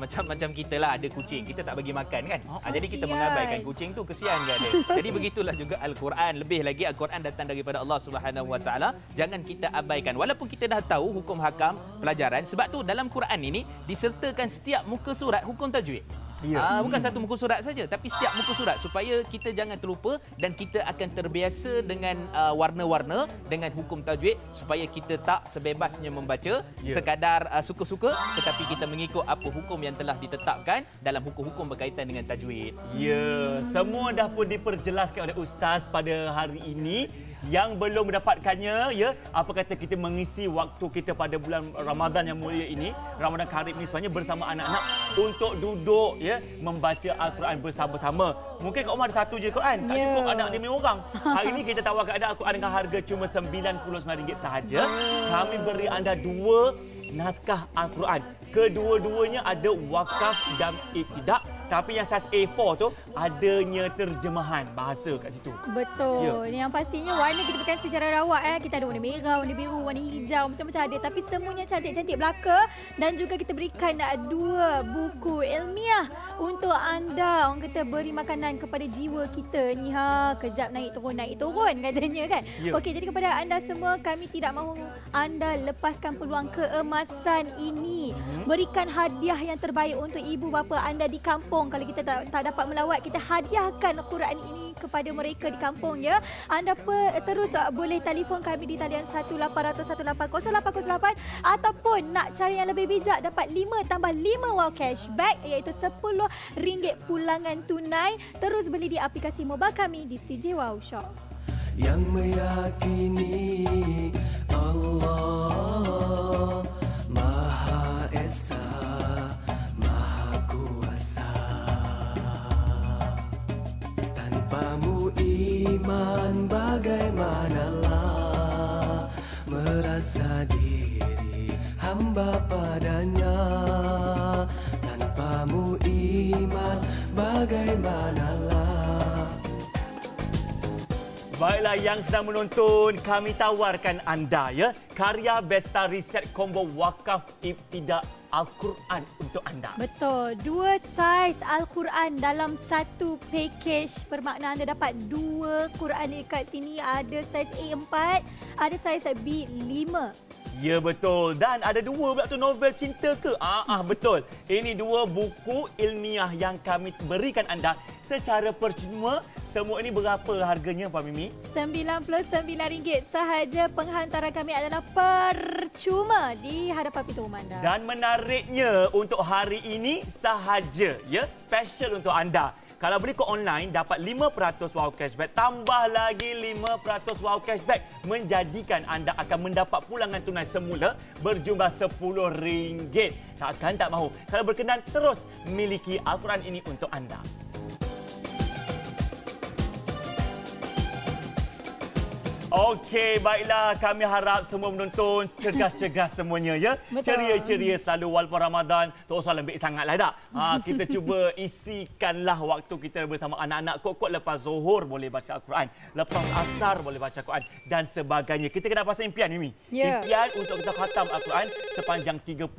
Macam kita lah, ada kucing, kita tak bagi makan kan. Jadi kita mengabaikan kucing tu, kesian ke dia. Jadi begitulah juga Al-Quran. Lebih lagi Al-Quran datang daripada Allah Subhanahu Wa Taala. Jangan kita abaikan. Walaupun kita dah tahu hukum hakam pelajaran. Sebab tu dalam Quran ini disertakan setiap muka surat hukum tajwid. Bukan satu muka surat saja, tapi setiap muka surat, supaya kita jangan terlupa dan kita akan terbiasa dengan warna-warna, dengan hukum tajwid, supaya kita tak sebebasnya membaca sekadar suka-suka, tetapi kita mengikut apa hukum yang telah ditetapkan dalam hukum-hukum berkaitan dengan tajwid. Semua dah pun diperjelaskan oleh Ustaz pada hari ini. Yang belum mendapatkannya, apa kata kita mengisi waktu kita pada bulan Ramadan yang mulia ini, Ramadan Karim ini sebenarnya bersama anak-anak untuk duduk membaca Al-Quran bersama-sama. Mungkin kat rumah ada satu je Quran, tak cukup anak 5 orang. Hari ini kita tawarkan anda Al-Quran dengan harga cuma RM99 sahaja. Kami beri anda 2 naskah Al-Quran. Kedua-duanya ada wakaf dan ibtidak, tapi yang saiz A4 tu adanya terjemahan bahasa kat situ. Betul. Yang pastinya warna kita bukan secara rawak kita ada warna merah, warna biru, warna hijau, macam-macam ada, tapi semuanya cantik-cantik belaka. Dan juga kita berikan 2 buku ilmiah untuk anda, orang kata beri makanan kepada jiwa kita ni kejap naik turun katanya kan. Okey, jadi kepada anda semua, kami tidak mahu anda lepaskan peluang keemasan ini. Berikan hadiah yang terbaik untuk ibu bapa anda di kampung. Kalau kita tak dapat melawat, kita hadiahkan Quran ini kepada mereka di kampung ya. Anda terus boleh telefon kami di talian 1800180808, ataupun nak cari yang lebih bijak, dapat 5 tambah 5 wow cashback, iaitu RM10 pulangan tunai. Terus beli di aplikasi mobile kami di CJ Wow Shop. Yang meyakini Allah Maha Esa, Maha Kuasa. Tanpamu iman bagaimanalah merasa diri hamba padanya. Tanpamu iman bagaimanalah. Baiklah, yang sedang menonton, kami tawarkan anda karya bestari set combo wakaf ibtidak Al-Quran untuk anda. Betul. 2 saiz Al-Quran dalam satu package. Bermakna anda dapat 2 Quran dekat sini. Ada saiz A4, ada saiz B5. Ya, betul. Dan ada 2 pula tu novel cinta ke? Betul. Ini 2 buku ilmiah yang kami berikan anda secara percuma. Semua ini berapa harganya, Pak Mimi? RM99 sahaja. Penghantaran kami adalah percuma di hadapan pintu rumah anda. Dan menariknya, untuk hari ini sahaja, special untuk anda. Kalau beli ke online, dapat 5% wow cashback. Tambah lagi 5% wow cashback. Menjadikan anda akan mendapat pulangan tunai semula berjumlah RM10. Takkan tak mahu. Kalau berkenan, terus miliki Al-Quran ini untuk anda. Okey, baiklah. Kami harap semua menonton cergas-cergas semuanya Ceria-ceria selalu walaupun Ramadan. Tak usah lembik sangatlah tak. Kita cuba isikanlah waktu kita bersama anak-anak. Kok lepas Zuhur boleh baca Al-Quran, lepas Asar boleh baca Al-Quran dan sebagainya. Kita kena pasang impian, Mimi. Impian untuk kita khatam Al-Quran sepanjang 30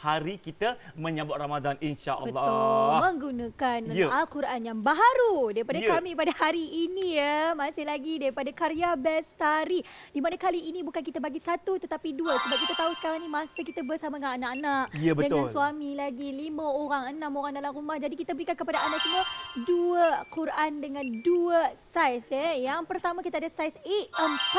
hari kita menyambut Ramadan, insya-Allah. Betul. Menggunakan Al-Quran yang baharu daripada kami pada hari ini Masih lagi daripada karya best Lestari. Di mana kali ini bukan kita bagi satu tetapi dua. Sebab kita tahu sekarang ni masa kita bersama dengan anak-anak. Ya, betul. Dengan suami lagi, 5 orang, 6 orang dalam rumah. Jadi kita berikan kepada anda semua 2 Quran dengan 2 saiz. Yang pertama kita ada saiz A4.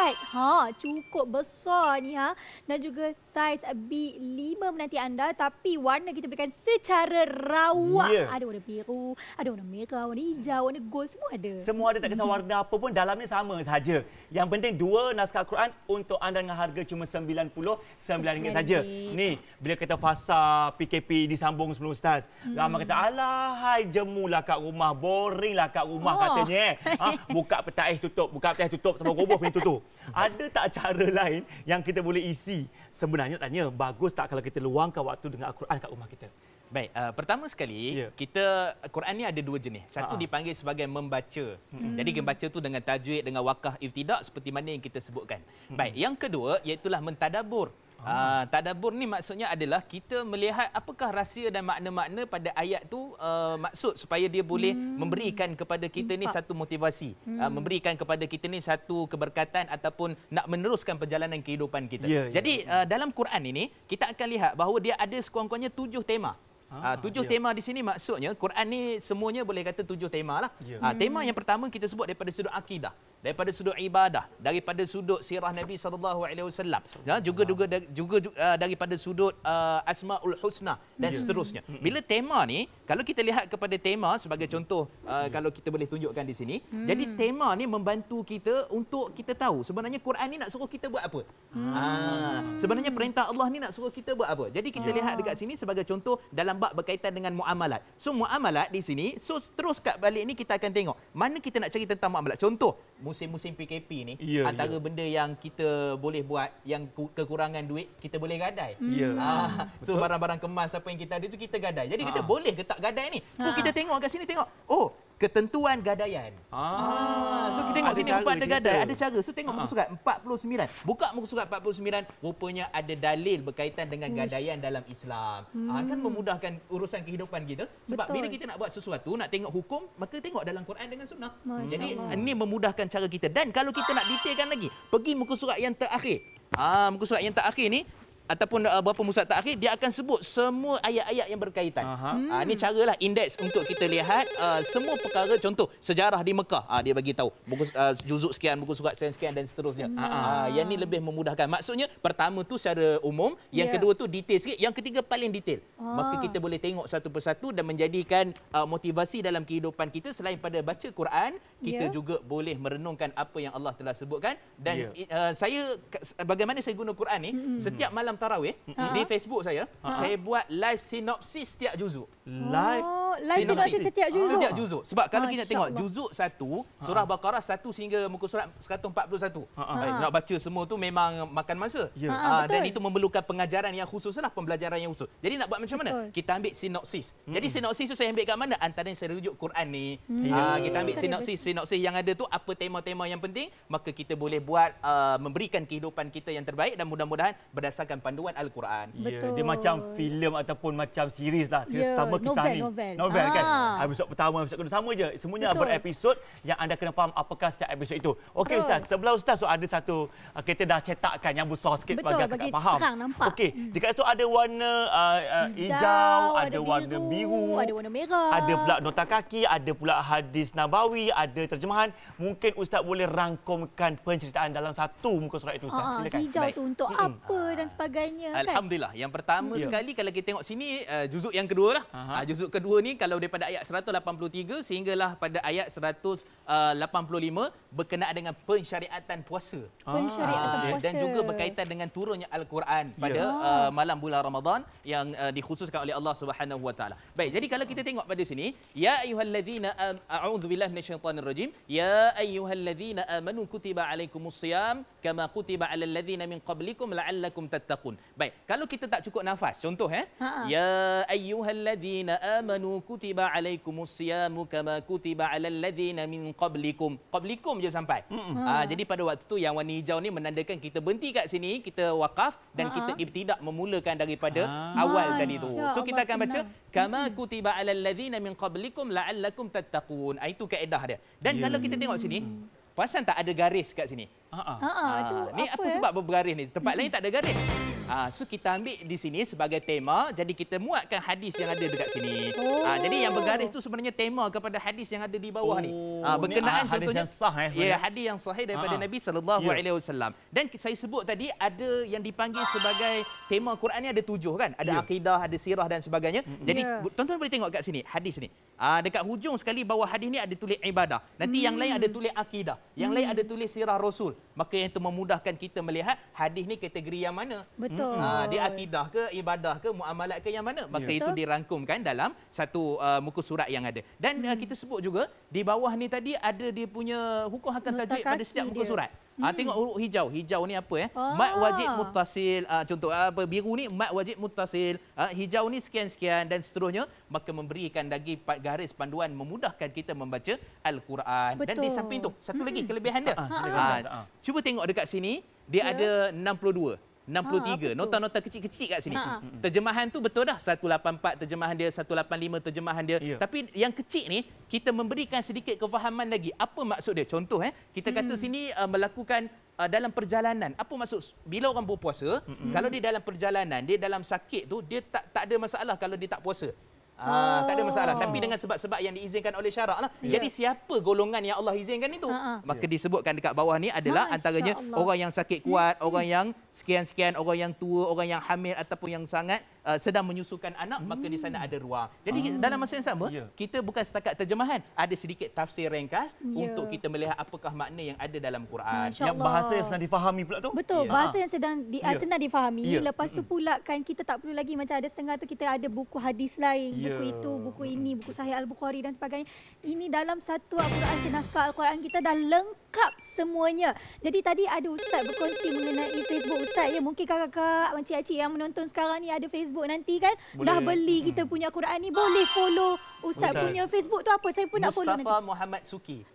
Cukup besar ni. Dan juga saiz B5 menanti anda. Tapi warna kita berikan secara rawak. Ada warna biru, ada warna merah, warna hijau, warna gold, semua ada. Semua ada, tak kisah warna apa pun, dalamnya sama sahaja. Yang penting 2 naskah Quran untuk anda dengan harga cuma RM99 saja. Ni, bila kita fasa PKP disambung sebelum Ustaz. Ramai kata, alahai jemulah kat rumah, boring lah kat rumah katanya. Buka petaih tutup, sampai roboh pintu tu. Ada tak cara lain yang kita boleh isi? Sebenarnya tanya, bagus tak kalau kita luangkan waktu dengan Al-Quran kat rumah kita? Baik, pertama sekali kita Quran ni ada 2 jenis. Satu dipanggil sebagai membaca. Jadi membaca tu dengan tajwid, dengan wakaf iftidak seperti mana yang kita sebutkan. Baik, yang kedua iaitulah mentadabbur. Tadabbur ni maksudnya adalah kita melihat apakah rahsia dan makna-makna pada ayat tu, maksud supaya dia boleh memberikan kepada kita ni satu motivasi, memberikan kepada kita ni satu keberkatan ataupun nak meneruskan perjalanan kehidupan kita. Jadi dalam Quran ini kita akan lihat bahawa dia ada sekurang-kurangnya 7 tema. 7 tema di sini maksudnya Quran ni semuanya boleh kata 7 tema lah. Tema yang pertama kita sebut daripada sudut akidah, daripada sudut ibadah, daripada sudut sirah Nabi SAW, juga daripada sudut Asmaul Husna dan seterusnya. Bila tema ni, kalau kita lihat kepada tema sebagai contoh, kalau kita boleh tunjukkan di sini, jadi tema ni membantu kita untuk kita tahu sebenarnya Quran ni nak suruh kita buat apa. Sebenarnya perintah Allah ni nak suruh kita buat apa. Jadi kita lihat dekat sini sebagai contoh dalam bab berkaitan dengan muamalat. So muamalat di sini, so terus kat balik ni kita akan tengok mana kita nak cari tentang muamalat. Contoh, musim-musim PKP ni, antara benda yang kita boleh buat, yang kekurangan duit, kita boleh gadai. So barang-barang kemas apa yang kita ada tu kita gadai. Jadi kita boleh ke tak gadai ni? Kita tengok kat sini, tengok. Oh, ketentuan gadaian. So kita tengok sini rupa ada gadai, ada cara. So tengok muka surat 49. Buka muka surat 49, rupanya ada dalil berkaitan dengan gadaian dalam Islam. Kan memudahkan urusan kehidupan kita. Sebab bila kita nak buat sesuatu, nak tengok hukum, maka tengok dalam Quran dengan sunnah. Jadi ini memudahkan cara kita. Dan kalau kita nak detailkan lagi, pergi muka surat yang terakhir. Muka surat yang terakhir ni ataupun beberapa muka surat terakhir, dia akan sebut semua ayat-ayat yang berkaitan. Ini caralah indeks untuk kita lihat semua perkara. Contoh sejarah di Mekah, dia bagi tahu juzuk sekian, muka surat sekian dan seterusnya. Yang ni lebih memudahkan. Maksudnya pertama tu secara umum, yang kedua tu detail sikit, yang ketiga paling detail. Maka kita boleh tengok satu persatu dan menjadikan motivasi dalam kehidupan kita. Selain pada baca Quran, kita juga boleh merenungkan apa yang Allah telah sebutkan. Dan saya, bagaimana saya guna Quran ni, setiap malam tarawih di Facebook saya buat live sinopsis setiap juzuk. Live sinopsis setiap juzuk. Setiap juzuk. Sebab kalau kita tengok juzuk 1, surah Baqarah 1 sehingga muka surat 141. Nak baca semua tu memang makan masa. Dan itu memerlukan pengajaran yang khusus lah, pembelajaran yang khusus. Jadi nak buat macam mana? Kita ambil sinopsis. Jadi sinopsis tu saya ambil kat mana? Antaranya saya rujuk Quran ni. Kita ambil sinopsis yang ada tu, apa tema-tema yang penting, maka kita boleh buat memberikan kehidupan kita yang terbaik dan mudah-mudahan berdasarkan panduan Al-Quran. Dia macam filem ataupun macam series lah. Series pertama kisah ni. Novel kan. Episod pertama, episod kedua sama je. Semuanya berepisod yang anda kena faham apakah setiap episod itu. Okey Ustaz, sebelah Ustaz tu ada satu kita dah cetakkan yang besar sikit bagi kita faham. Okey, dekat situ ada warna hijau, ada warna biru, ada warna merah. Ada pula nota kaki, ada pula hadis nabawi, ada terjemahan. Mungkin Ustaz boleh rangkumkan penceritaan dalam satu muka surat itu Ustaz. Silakan. Hijau tu untuk apa dan sebagainya. Alhamdulillah. Yang pertama sekali kalau kita tengok sini juzuk yang kedua lah. Juzuk kedua ni kalau daripada ayat 183 sehinggalah pada ayat 185 berkenaan dengan pensyariatan puasa. Puasa. Dan juga berkaitan dengan turunnya Al-Quran pada malam bulan Ramadan yang dikhususkan oleh Allah Subhanahu Wa Taala. Baik, jadi kalau kita tengok pada sini, ya ayyuhallazina a'udzubillahi minasyaitonirrajim, ya ayyuhallazina amanu kutiba alaikumusiyam kama kutiba alal ladzina min qablikum la'allakum tattaqun. Baik, kalau kita tak cukup nafas, contoh ya ayyuhalladzina amanu kutiba alaikumusiyam kama kutiba alal ladzina min qablikum. Qablikum je sampai. Jadi pada waktu tu yang warna hijau ni menandakan kita berhenti kat sini, kita wakaf dan kita ibtidak memulakan daripada awal tadi tu. So kita akan baca kama kutiba alal ladzina min qablikum la'allakum tattaqun. Itu kaedah dia. Dan kalau kita tengok sini, perasan tak ada garis kat sini? Ni apa sebab bergaris ni? Tempat lain tak ada garis. So kita ambil di sini sebagai tema, jadi kita muatkan hadis yang ada dekat sini. Jadi yang bergaris tu sebenarnya tema kepada hadis yang ada di bawah ni. Berkenaan contohnya hadis yang sah hadis yang sahih daripada Nabi sallallahu alaihi wasallam. Dan saya sebut tadi ada yang dipanggil sebagai tema Quran ni ada 7 kan? Ada akidah, ada sirah dan sebagainya. Jadi tuan-tuan boleh tengok kat sini hadis ni. Dekat hujung sekali bawah hadis ni ada tulis ibadah. Nanti yang lain ada tulis akidah. Yang lain ada tulis sirah Rasul. Maka yang itu memudahkan kita melihat hadis ni kategori yang mana. Betul. Dia akidah ke, ibadah ke, muamalat ke yang mana. Maka itu dirangkumkan dalam satu muka surat yang ada. Dan kita sebut juga di bawah ni tadi ada dia punya hukum hakam tajwid pada setiap muka surat. Tengok huruf hijau. Hijau ni apa Mad wajib muttasil. Contoh biru ni mad wajib muttasil. Hijau ni sekian-sekian dan seterusnya. Maka memberikan lagi garis panduan memudahkan kita membaca Al-Quran. Dan di samping tu satu lagi kelebihan dia. Cuba tengok dekat sini dia ada 62. 63 nota-nota kecil-kecil kat sini. Terjemahan tu betul dah 184 terjemahan dia, 185 terjemahan dia. Tapi yang kecil ni kita memberikan sedikit kefahaman lagi. Apa maksud dia? Contoh kita kata sini melakukan dalam perjalanan. Apa maksud bila orang berpuasa, kalau dia dalam perjalanan, dia dalam sakit tu dia tak ada masalah kalau dia tak puasa. Tak ada masalah. Tapi dengan sebab-sebab yang diizinkan oleh syarak lah. Jadi siapa golongan yang Allah izinkan itu? Maka disebutkan dekat bawah ni adalah antaranya orang yang sakit kuat, orang yang sekian-sekian, orang yang tua, orang yang hamil ataupun yang sangat sedang menyusukan anak, maka di sana ada ruang. Jadi dalam masa yang sama, kita bukan setakat terjemahan, ada sedikit tafsir ringkas untuk kita melihat apakah makna yang ada dalam Quran. Yang bahasa yang sedang difahami pula tu. Betul, bahasa yang senang difahami. Lepas tu pula kan kita tak perlu lagi macam ada setengah tu kita ada buku hadis lain, buku itu, buku ini, buku Sahih Al-Bukhari dan sebagainya. Ini dalam satu Al-Quran, naskah Al-Quran kita dah lengkap semuanya. Jadi tadi ada Ustaz berkongsi mengenai Facebook Ustaz. Mungkin kakak-kakak, makcik-makcik yang menonton sekarang ni ada Facebook nanti kan. Boleh. Dah beli kita punya Quran ni, boleh follow Ustaz punya Facebook tu apa? Saya pun nak follow nanti. Mustafa Muhammad Suki.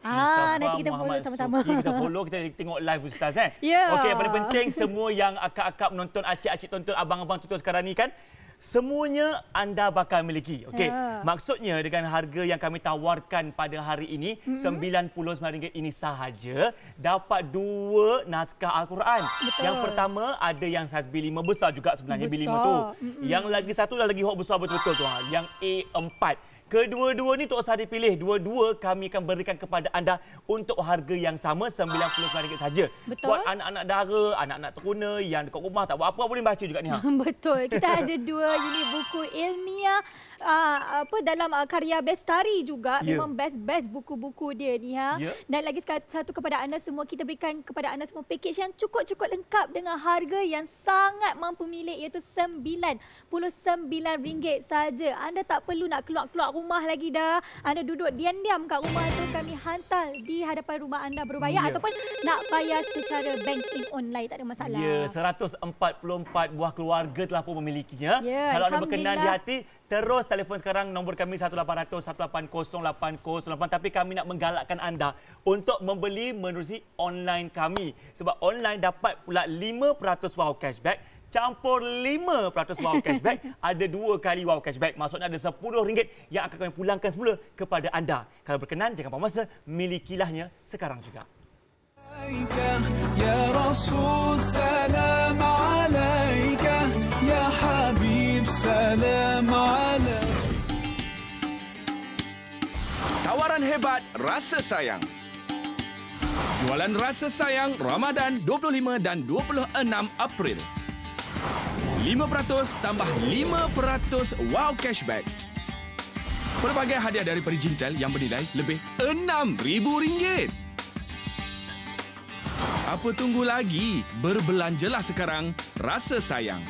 Nanti kita follow sama-sama. Kita follow, kita tengok live Ustaz Okey, yang paling penting semua yang akak-akak menonton, acik-acik tonton, abang-abang tonton sekarang ni kan, semuanya anda bakal miliki. Okey. Maksudnya dengan harga yang kami tawarkan pada hari ini RM99 ini sahaja dapat 2 naskah Al-Quran. Yang pertama ada yang saiz B5 besar juga sebenarnya B5 tu. Yang lagi satu lagi hok besar betul-betul tu yang A4. Kedua-dua ni tak usah dipilih. Dua-dua kami akan berikan kepada anda untuk harga yang sama RM99 saja. Betul. Buat anak-anak dara, anak-anak teruna yang dekat rumah tak buat apa boleh baca juga ni. Betul. Kita ada 2 unit buku ilmiah dalam karya Bestari juga. Memang best buku-buku dia ni Dan lagi satu kepada anda semua, kita berikan kepada anda semua pakej yang cukup-cukup lengkap dengan harga yang sangat mampu milik, iaitu RM99 saja. Anda tak perlu nak keluar rumah lagi dah. Anda duduk diam-diam kat rumah tu, kami hantar di hadapan rumah anda berbayar ataupun nak bayar secara banking online, tak ada masalah. 144 buah keluarga telah pun memilikinya. Kalau anda berkenan di hati, terus telefon sekarang, nombor kami 1800 180 808. Tapi kami nak menggalakkan anda untuk membeli menerusi online kami. Sebab online dapat pula 5% wow cashback. Campur 5% wow cashback, ada 2 kali wow cashback. Maksudnya ada RM10 yang akan kami pulangkan semula kepada anda. Kalau berkenan, jangan buang masa, milikilahnya sekarang juga. Ya Rasul, salam alaika. Ya Habib, salam alaika. Tawaran hebat, rasa sayang. Jualan rasa sayang Ramadan 25 dan 26 April. 5% tambah 5% wow cashback. Pelbagai hadiah dari Perijintel yang bernilai lebih RM6,000. Apa tunggu lagi? Berbelanjalah sekarang, rasa sayang.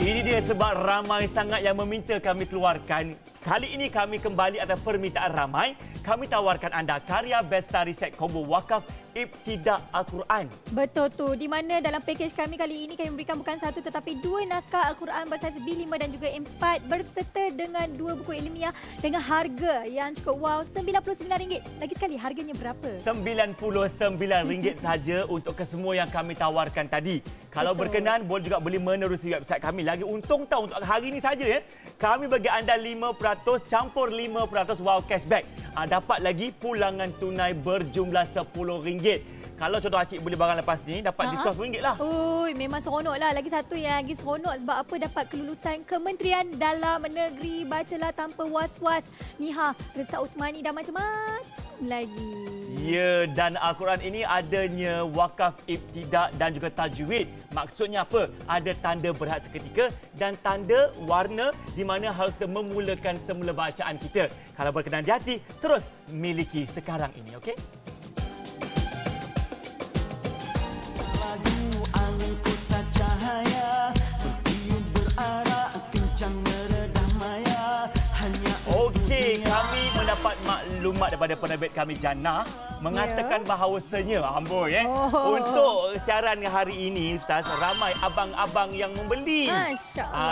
Ini dia sebab ramai sangat yang meminta kami keluarkan. Kali ini kami kembali atas permintaan ramai kami tawarkan anda karya Bestari Set Combo Wakaf Ibtidak Al-Quran. Betul tu. Di mana dalam pakej kami kali ini kami memberikan bukan satu tetapi 2 naskah Al-Quran bersaiz B5 dan juga 4 berserta dengan 2 buku ilmiah dengan harga yang cukup wow, RM99. Lagi sekali, harganya berapa? RM99 saja untuk kesemua yang kami tawarkan tadi. Kalau berkenan, boleh juga beli menerusi website kami. Lagi untung tahu untuk hari ini saja ya. Kami bagi anda 5% campur 5% wow cashback. Dapat lagi pulangan tunai berjumlah RM10. Kalau contoh Acik beli barang lepas ni, dapat diskaun RM10 lah. Ui, memang seronok lah. Lagi satu yang lagi seronok sebab apa? Dapat kelulusan Kementerian Dalam Negeri. Bacalah tanpa was-was. Niha, Resa Uthmani dan macam-macam lagi. Ya, dan Al-Quran ini adanya wakaf ibtidak dan juga tajwid. Maksudnya apa? Ada tanda berhad seketika dan tanda warna di mana harus kita memulakan semula bacaan kita. Kalau berkenan di hati, terus miliki sekarang ini, okey? Okey, kami mendapat maklumat daripada penerbit kami Jannah mengatakan bahawasanya untuk siaran hari ini Ustaz, ramai abang-abang yang membeli.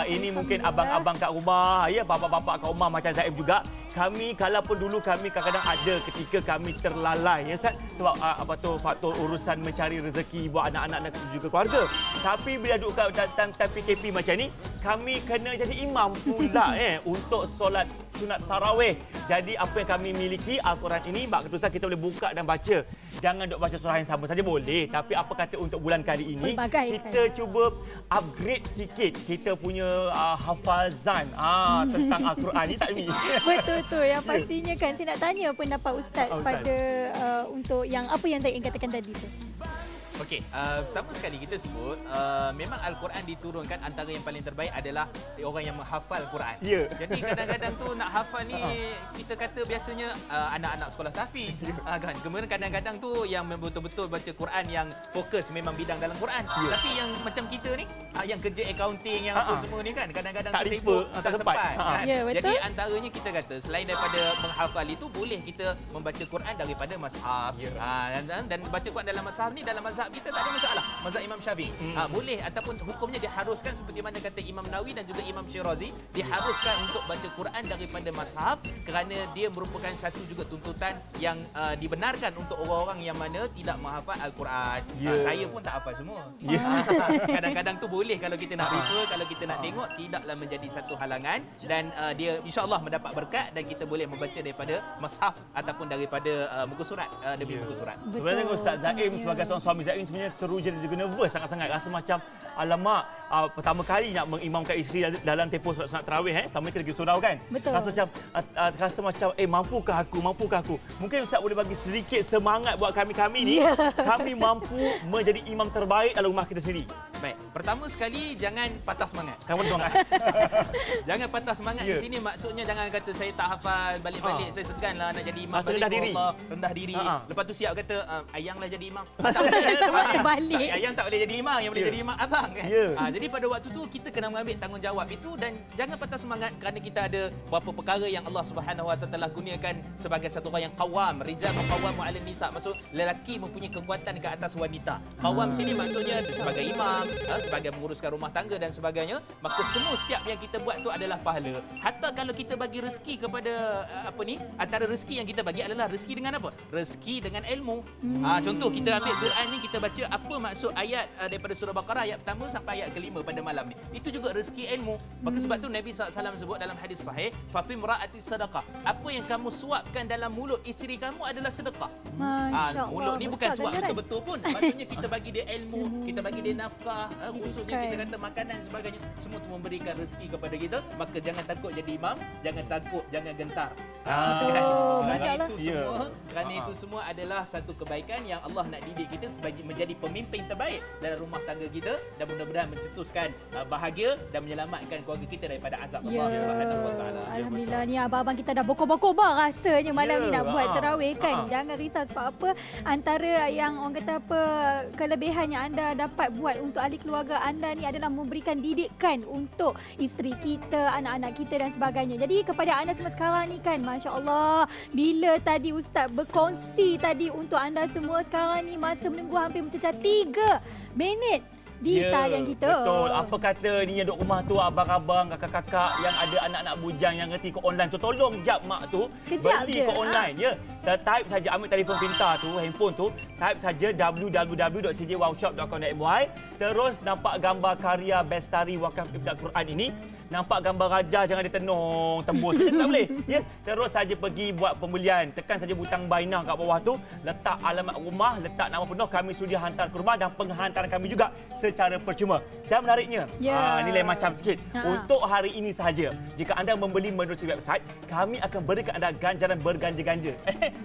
Ini mungkin abang-abang kat rumah, ya, bapa-bapa kat rumah macam Zaim juga. Kami kalaupun dulu kami kadang-kadang ada ketika kami terlalai ya Ustaz, sebab faktor urusan mencari rezeki buat anak-anak dan juga keluarga. Tapi bila duduk dalam PKP macam ni, kami kena jadi imam pula untuk solat sunat tarawih. Jadi apa yang kami miliki Al-Quran ini, Mak Ketua Ustaz, kita boleh buka dan baca. Jangan duk baca surah yang sama saja boleh, tapi apa kata untuk bulan kali ini kita cuba upgrade sikit kita punya hafazan tentang Al-Quran ni, tak Mi? Betul tu. Yang pastinya kan saya nak tanya pendapat Ustaz pada untuk yang apa yang saya ingin katakan tadi tu. Okey, pertama sekali kita sebut memang Al-Quran diturunkan antara yang paling terbaik adalah orang yang menghafal Quran. Yeah. Jadi kadang-kadang tu nak hafal ni kita kata biasanya anak-anak sekolah tahfiz kan. Kemudian kadang-kadang tu yang betul-betul baca Quran yang fokus memang bidang dalam Quran. Yeah. Tapi yang macam kita ni yang kerja accounting yang apa semua ni kan kadang-kadang tak sibuk tak sempat kan. Yeah, jadi antaranya kita kata selain daripada menghafal itu boleh kita membaca Quran daripada mazhab. Yeah. Dan baca Quran dalam mazhab ni dalam mazhab kita tak ada masalah. Mazhab Imam Syafi'i boleh ataupun hukumnya diharuskan seperti mana kata Imam Nawawi dan juga Imam Syirazi, diharuskan untuk baca Quran daripada mazhab kerana dia merupakan satu juga tuntutan yang dibenarkan untuk orang-orang yang mana tidak menghafal Al-Quran. Saya pun tak hafal semua. Kadang-kadang tu boleh kalau kita nak refer, kalau kita nak tengok, tidaklah menjadi satu halangan dan dia insya-Allah mendapat berkat dan kita boleh membaca daripada mazhab ataupun daripada muka surat demi muka surat. Sebenarnya Ustaz Zaim sebagai seorang suami Zaim sebenarnya teruja dan juga nervous sangat-sangat, rasa macam alamak pertama kali nak mengimamkan isteri dalam tempoh solat sunat tarawih selama kita pergi surau kan. Betul. Rasa macam mampukah aku. Mungkin Ustaz boleh bagi sedikit semangat buat kami ni. Kami mampu menjadi imam terbaik dalam rumah kita sendiri. Baik, pertama sekali jangan patah semangat. Kamu semangat. Jangan patah semangat di sini, maksudnya jangan kata saya tak hafal, balik-balik saya seganlah nak jadi imam. Rendah diri. Allah, rendah diri. Lepas tu siap kata ayanglah jadi imam. Balik. Ayang tak boleh jadi imam, yang boleh jadi imam abang kan. Jadi pada waktu tu kita kena mengambil tanggungjawab itu dan jangan patah semangat kerana kita ada beberapa perkara yang Allah Subhanahu Wa Taala gunakan sebagai satu orang yang qawam, rijal qawwamu 'alan nisa, maksud lelaki mempunyai kekuatan ke atas wanita. Qawam sini maksudnya sebagai imam, sebagai menguruskan rumah tangga dan sebagainya, maka semua setiap yang kita buat tu adalah pahala. Hatta kalau kita bagi rezeki kepada antara rezeki yang kita bagi adalah rezeki dengan apa? Rezeki dengan ilmu. Contoh kita ambil Quran ni, kita baca apa maksud ayat daripada surah Baqarah ayat pertama sampai ayat ke-5 pada malam ni. Itu juga rezeki ilmu. Maka sebab tu Nabi SAW sebut dalam hadis sahih, fa fi imra'ati sadaqah. Apa yang kamu suapkan dalam mulut isteri kamu adalah sedekah. Mulut ni bukan suap betul-betul pun. Maksudnya kita bagi dia ilmu, kita bagi dia nafkah, khususnya kita kata makanan dan sebagainya, semua tu memberikan rezeki kepada kita. Maka jangan takut jadi imam, jangan takut, jangan gentar. Kerana itu semua adalah satu kebaikan yang Allah nak didik kita sebagai menjadi pemimpin terbaik dalam rumah tangga kita dan mudah-mudahan mencetuskan bahagia dan menyelamatkan keluarga kita daripada azab Allah Subhanahu Wa Taala. Alhamdulillah, ni abang-abang kita dah bokor-bokor rasanya malam ni nak buat tarawih kan. Jangan risau sebab apa, antara yang orang kata apa kelebihan yang anda dapat buat untuk ahli keluarga anda ni adalah memberikan didikan untuk isteri kita, anak-anak kita dan sebagainya. Jadi kepada anda semua sekarang ni kan, Masya Allah, bila tadi Ustaz berkongsi tadi untuk anda semua sekarang ni masa menunggu hampir mencecah 3 minit di talian kita. Betul. Apa kata ni yang duduk rumah tu, abang-abang, kakak-kakak yang ada anak-anak bujang yang ngerti ke online tu, tolong jap mak tu sekejap beli ke online ya. Type saja, ambil telefon pintar tu, handphone tu, type saja www.cjwowshop.com.my, terus nampak gambar karya Bestari Wakaf Ibtidak Quran ini. Nampak gambar raja, jangan ditenung tembus. Tak boleh. Ya, terus saja pergi buat pembelian. Tekan saja butang buy now kat bawah tu, letak alamat rumah, letak nama penuh, kami sudi hantar ke rumah dan penghantaran kami juga secara percuma. Dan menariknya, nilai macam sikit. Untuk hari ini sahaja, jika anda membeli menerusi website, kami akan berikan anda ganjaran berganja-ganja.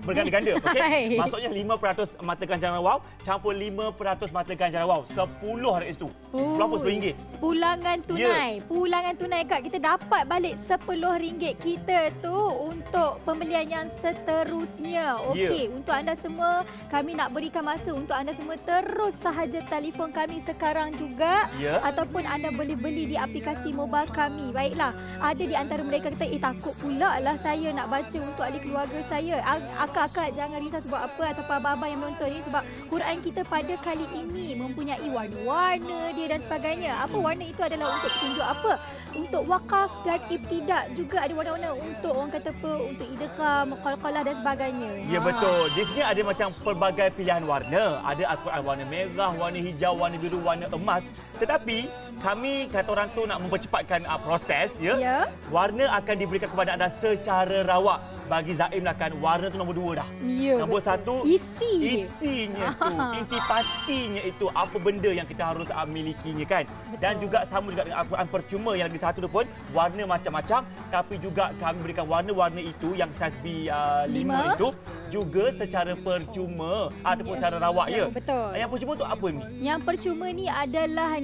Berganda-ganda, okey? Maksudnya 5% mata ganjaran wow, campur 5% mata ganjaran wow. 10 dari situ. 10 apa? RM10. Pulangan tunai. Pulangan tunai Kak, kita dapat balik RM10 kita tu untuk pembelian yang seterusnya. Okey, untuk anda semua, kami nak berikan masa untuk anda semua terus sahaja telefon kami sekarang juga. Ataupun anda boleh beli di aplikasi mobile kami. Baiklah, ada di antara mereka kata, takut pula lah saya nak baca untuk ahli keluarga saya. Akak-akak jangan risau sebab apa, ataupun abang-abang yang menonton ni, sebab Quran kita pada kali ini mempunyai warna-warna dia dan sebagainya. Apa warna itu adalah untuk tunjuk apa? Untuk wakaf dan ibtidak, juga ada warna-warna untuk orang kata apa, untuk idgham, qalqalah dan sebagainya. Ya betul. Di sini ada macam pelbagai pilihan warna. Ada Al-Quran warna merah, warna hijau, warna biru, warna emas. Tetapi kami kata orang tu nak mempercepatkan proses ya. Warna akan diberikan kepada anda secara rawak. Bagi Zaim lah kan, warna tu nombor 2 dah. Nombor 1 isinya tu, intipatinya itu, apa benda yang kita harus milikinya kan. Dan juga sama juga dengan Al-Quran percuma yang lagi satu tu pun warna macam-macam, tapi juga kami berikan warna-warna itu yang saiz B5 itu juga secara percuma ataupun secara rawak ya. Betul. Yang percuma tu apa ni? Yang percuma ni adalah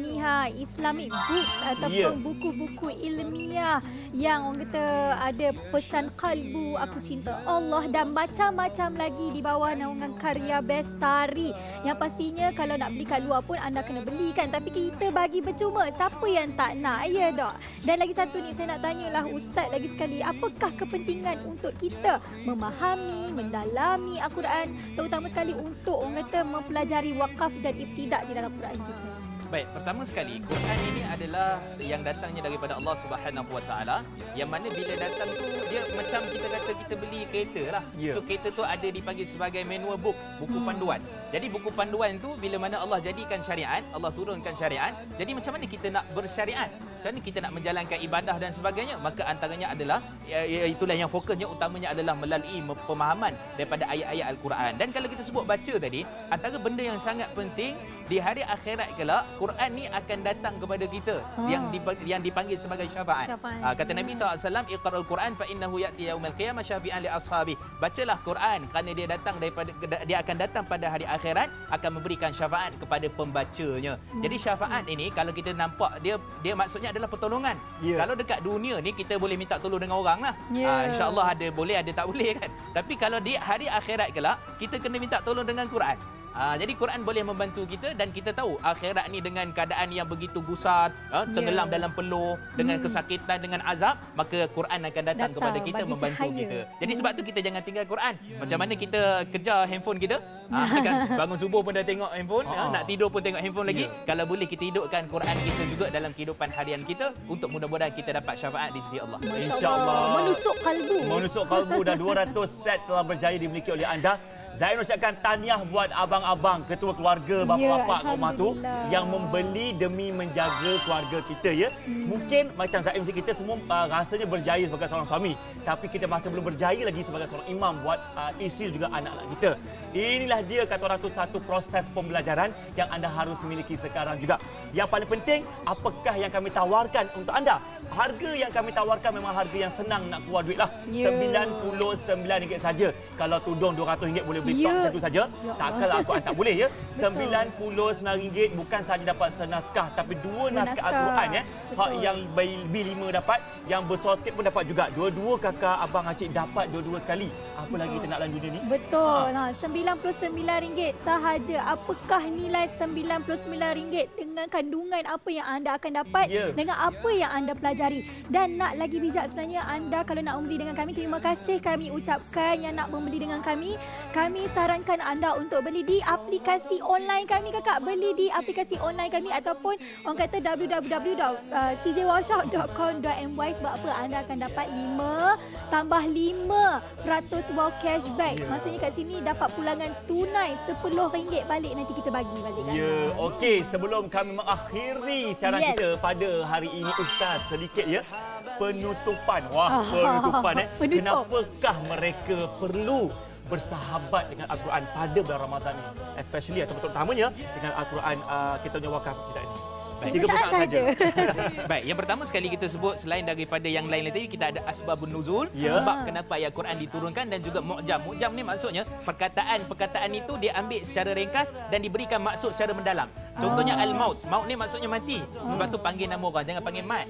Islamic books ataupun buku-buku ilmiah yang orang kata ada pesan kalbu, aku cinta Allah dan macam-macam lagi di bawah naungan karya Bestari. Yang pastinya kalau nak beli kat luar pun anda kena beli kan, tapi kita bagi percuma. Siapa yang tak nak? Ya tak? Dan lagi satu ni saya nak tanyalah Ustaz lagi sekali, apakah kepentingan untuk kita memahami, mendalami Al-Quran, terutama sekali untuk orang kata mempelajari wakaf dan ibtidak di dalam Quran kita? Baik, pertama sekali, Quran ini adalah yang datangnya daripada Allah Subhanahu Wa Taala, yang mana bila datang tu dia macam kita kata kita beli kereta lah. So kereta tu ada dipanggil sebagai manual book, buku panduan. Jadi buku panduan tu bila mana Allah jadikan syariat, Allah turunkan syariat. Jadi macam mana kita nak bersyariat? Macam mana kita nak menjalankan ibadah dan sebagainya? Maka antaranya adalah itulah yang fokusnya utamanya adalah melalui pemahaman daripada ayat-ayat Al-Quran. Dan kalau kita sebut baca tadi, antara benda yang sangat penting di hari akhirat kelak, Quran ni akan datang kepada kita yang dipanggil sebagai syafaat. Kata Nabi SAW, Iqra'ul Quran fa innahu ya'ti yaumil qiyamah syafi'an li ashabi. Bacalah Quran kerana dia akan datang pada hari akhirat, akan memberikan syafaat kepada pembacanya. Jadi syafaat ini kalau kita nampak dia maksudnya adalah pertolongan. Kalau dekat dunia ni kita boleh minta tolong dengan orang lah. Insya-Allah ada boleh, ada tak boleh kan. Tapi kalau di hari akhirat kelak, kita kena minta tolong dengan Quran. Jadi Quran boleh membantu kita dan kita tahu akhirat ni dengan keadaan yang begitu gusar, tenggelam dalam peluh, dengan kesakitan, dengan azab, maka Quran akan datang kepada kita membantu kita. Jadi sebab tu kita jangan tinggal Quran. Macam mana kita kejar handphone kita, kan bangun subuh pun dah tengok handphone, nak tidur pun tengok handphone lagi. Kalau boleh kita hidupkan Quran kita juga dalam kehidupan harian kita untuk mudah-mudahan kita dapat syafaat di sisi Allah. Insya-Allah. Menusuk kalbu. Menusuk kalbu dan 200 set telah berjaya dimiliki oleh anda. Zain ucapkan tahniah buat abang-abang, ketua keluarga, bapa-bapa kat rumah tu yang membeli demi menjaga keluarga kita ya. Mungkin macam Zain kita semua rasanya berjaya sebagai seorang suami, tapi kita masih belum berjaya lagi sebagai seorang imam buat isteri juga anak-anak kita. Inilah dia kata orang tu satu proses pembelajaran yang anda harus miliki sekarang juga. Yang paling penting, apakah yang kami tawarkan untuk anda? Harga yang kami tawarkan memang harga yang senang nak keluar duit lah. RM99 saja. Kalau tudung RM200 boleh boleh beli tok macam tu saja. Takkanlah Al-Quran tak boleh ya. RM99 bukan saja dapat senaskah tapi dua naskah Al-Quran ya. Hak yang B5 dapat, yang besar sikit pun dapat juga. Dua-dua kakak, abang, acik dapat dua-dua sekali. Apa lagi kita nak dalam dunia ni? Betul. RM99 sahaja. Apakah nilai RM99 dengan kandungan apa yang anda akan dapat, dengan apa yang anda pelajari. Dan nak lagi bijak sebenarnya anda kalau nak membeli dengan kami, terima kasih kami ucapkan yang nak membeli dengan kami. Kami sarankan anda untuk beli di aplikasi online kami kakak. Beli di aplikasi online kami ataupun orang kata www.cjwowshop.com.my. Sebab apa? Anda akan dapat 5 tambah 5% wow cashback. Maksudnya kat sini dapat pulangan tunai RM10 balik, nanti kita bagi balik kan. Ya, okey, sebelum kami mengakhiri siaran kita pada hari ini Ustaz, sedikit ya penutupan. Wah, penutupan Kenapakah mereka perlu bersahabat dengan Al-Quran pada bulan Ramadan ini, especially atau terutamanya dengan Al-Quran kita punya wakaf kita ini. 3 saat saja. Baik, yang pertama sekali kita sebut selain daripada yang lain tadi, kita ada asbabun nuzul, sebab kenapa ayat Quran diturunkan, dan juga mu'jam. Mu'jam ni maksudnya perkataan itu dia ambil secara ringkas dan diberikan maksud secara mendalam. Contohnya al-maut. Maut ni maksudnya mati. Sebab tu panggil nama orang, jangan panggil mat.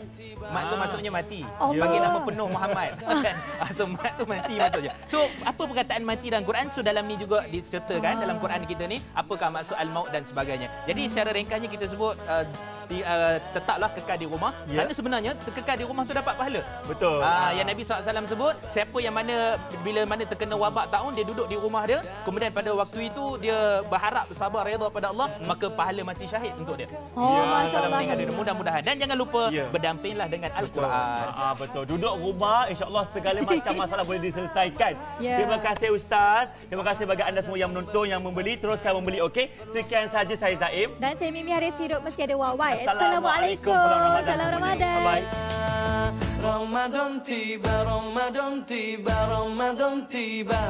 Mat tu maksudnya mati. Panggil nama penuh Muhammad. Kan? So mat tu mati maksudnya. So apa perkataan mati dalam Quran? So dalam ni juga disertakan dalam Quran kita ni apakah maksud al-maut dan sebagainya. Jadi secara ringkasnya kita sebut tetaplah kekal di rumah, kerana sebenarnya kekal di rumah tu dapat pahala. Betul. Yang Nabi SAW sebut, siapa yang bila mana terkena wabak taun, dia duduk di rumah dia, kemudian pada waktu itu dia berharap bersabar redha pada Allah, maka pahala mati syahid untuk dia. Masya-Allah. Mudah-mudahan, dan jangan lupa berdampinglah dengan Al-Quran. Betul. Duduk rumah, insya-Allah segala macam masalah boleh diselesaikan. Terima kasih Ustaz. Terima kasih bagi anda semua yang menonton, yang membeli, teruskan membeli. Okey. Sekian saja saya Zaim. Dan saya Mimi Haris. Hidup meski ada wawai. Assalamualaikum. Salam Ramadan. Bye. Ramadan tiba, Ramadan tiba, Ramadan tiba.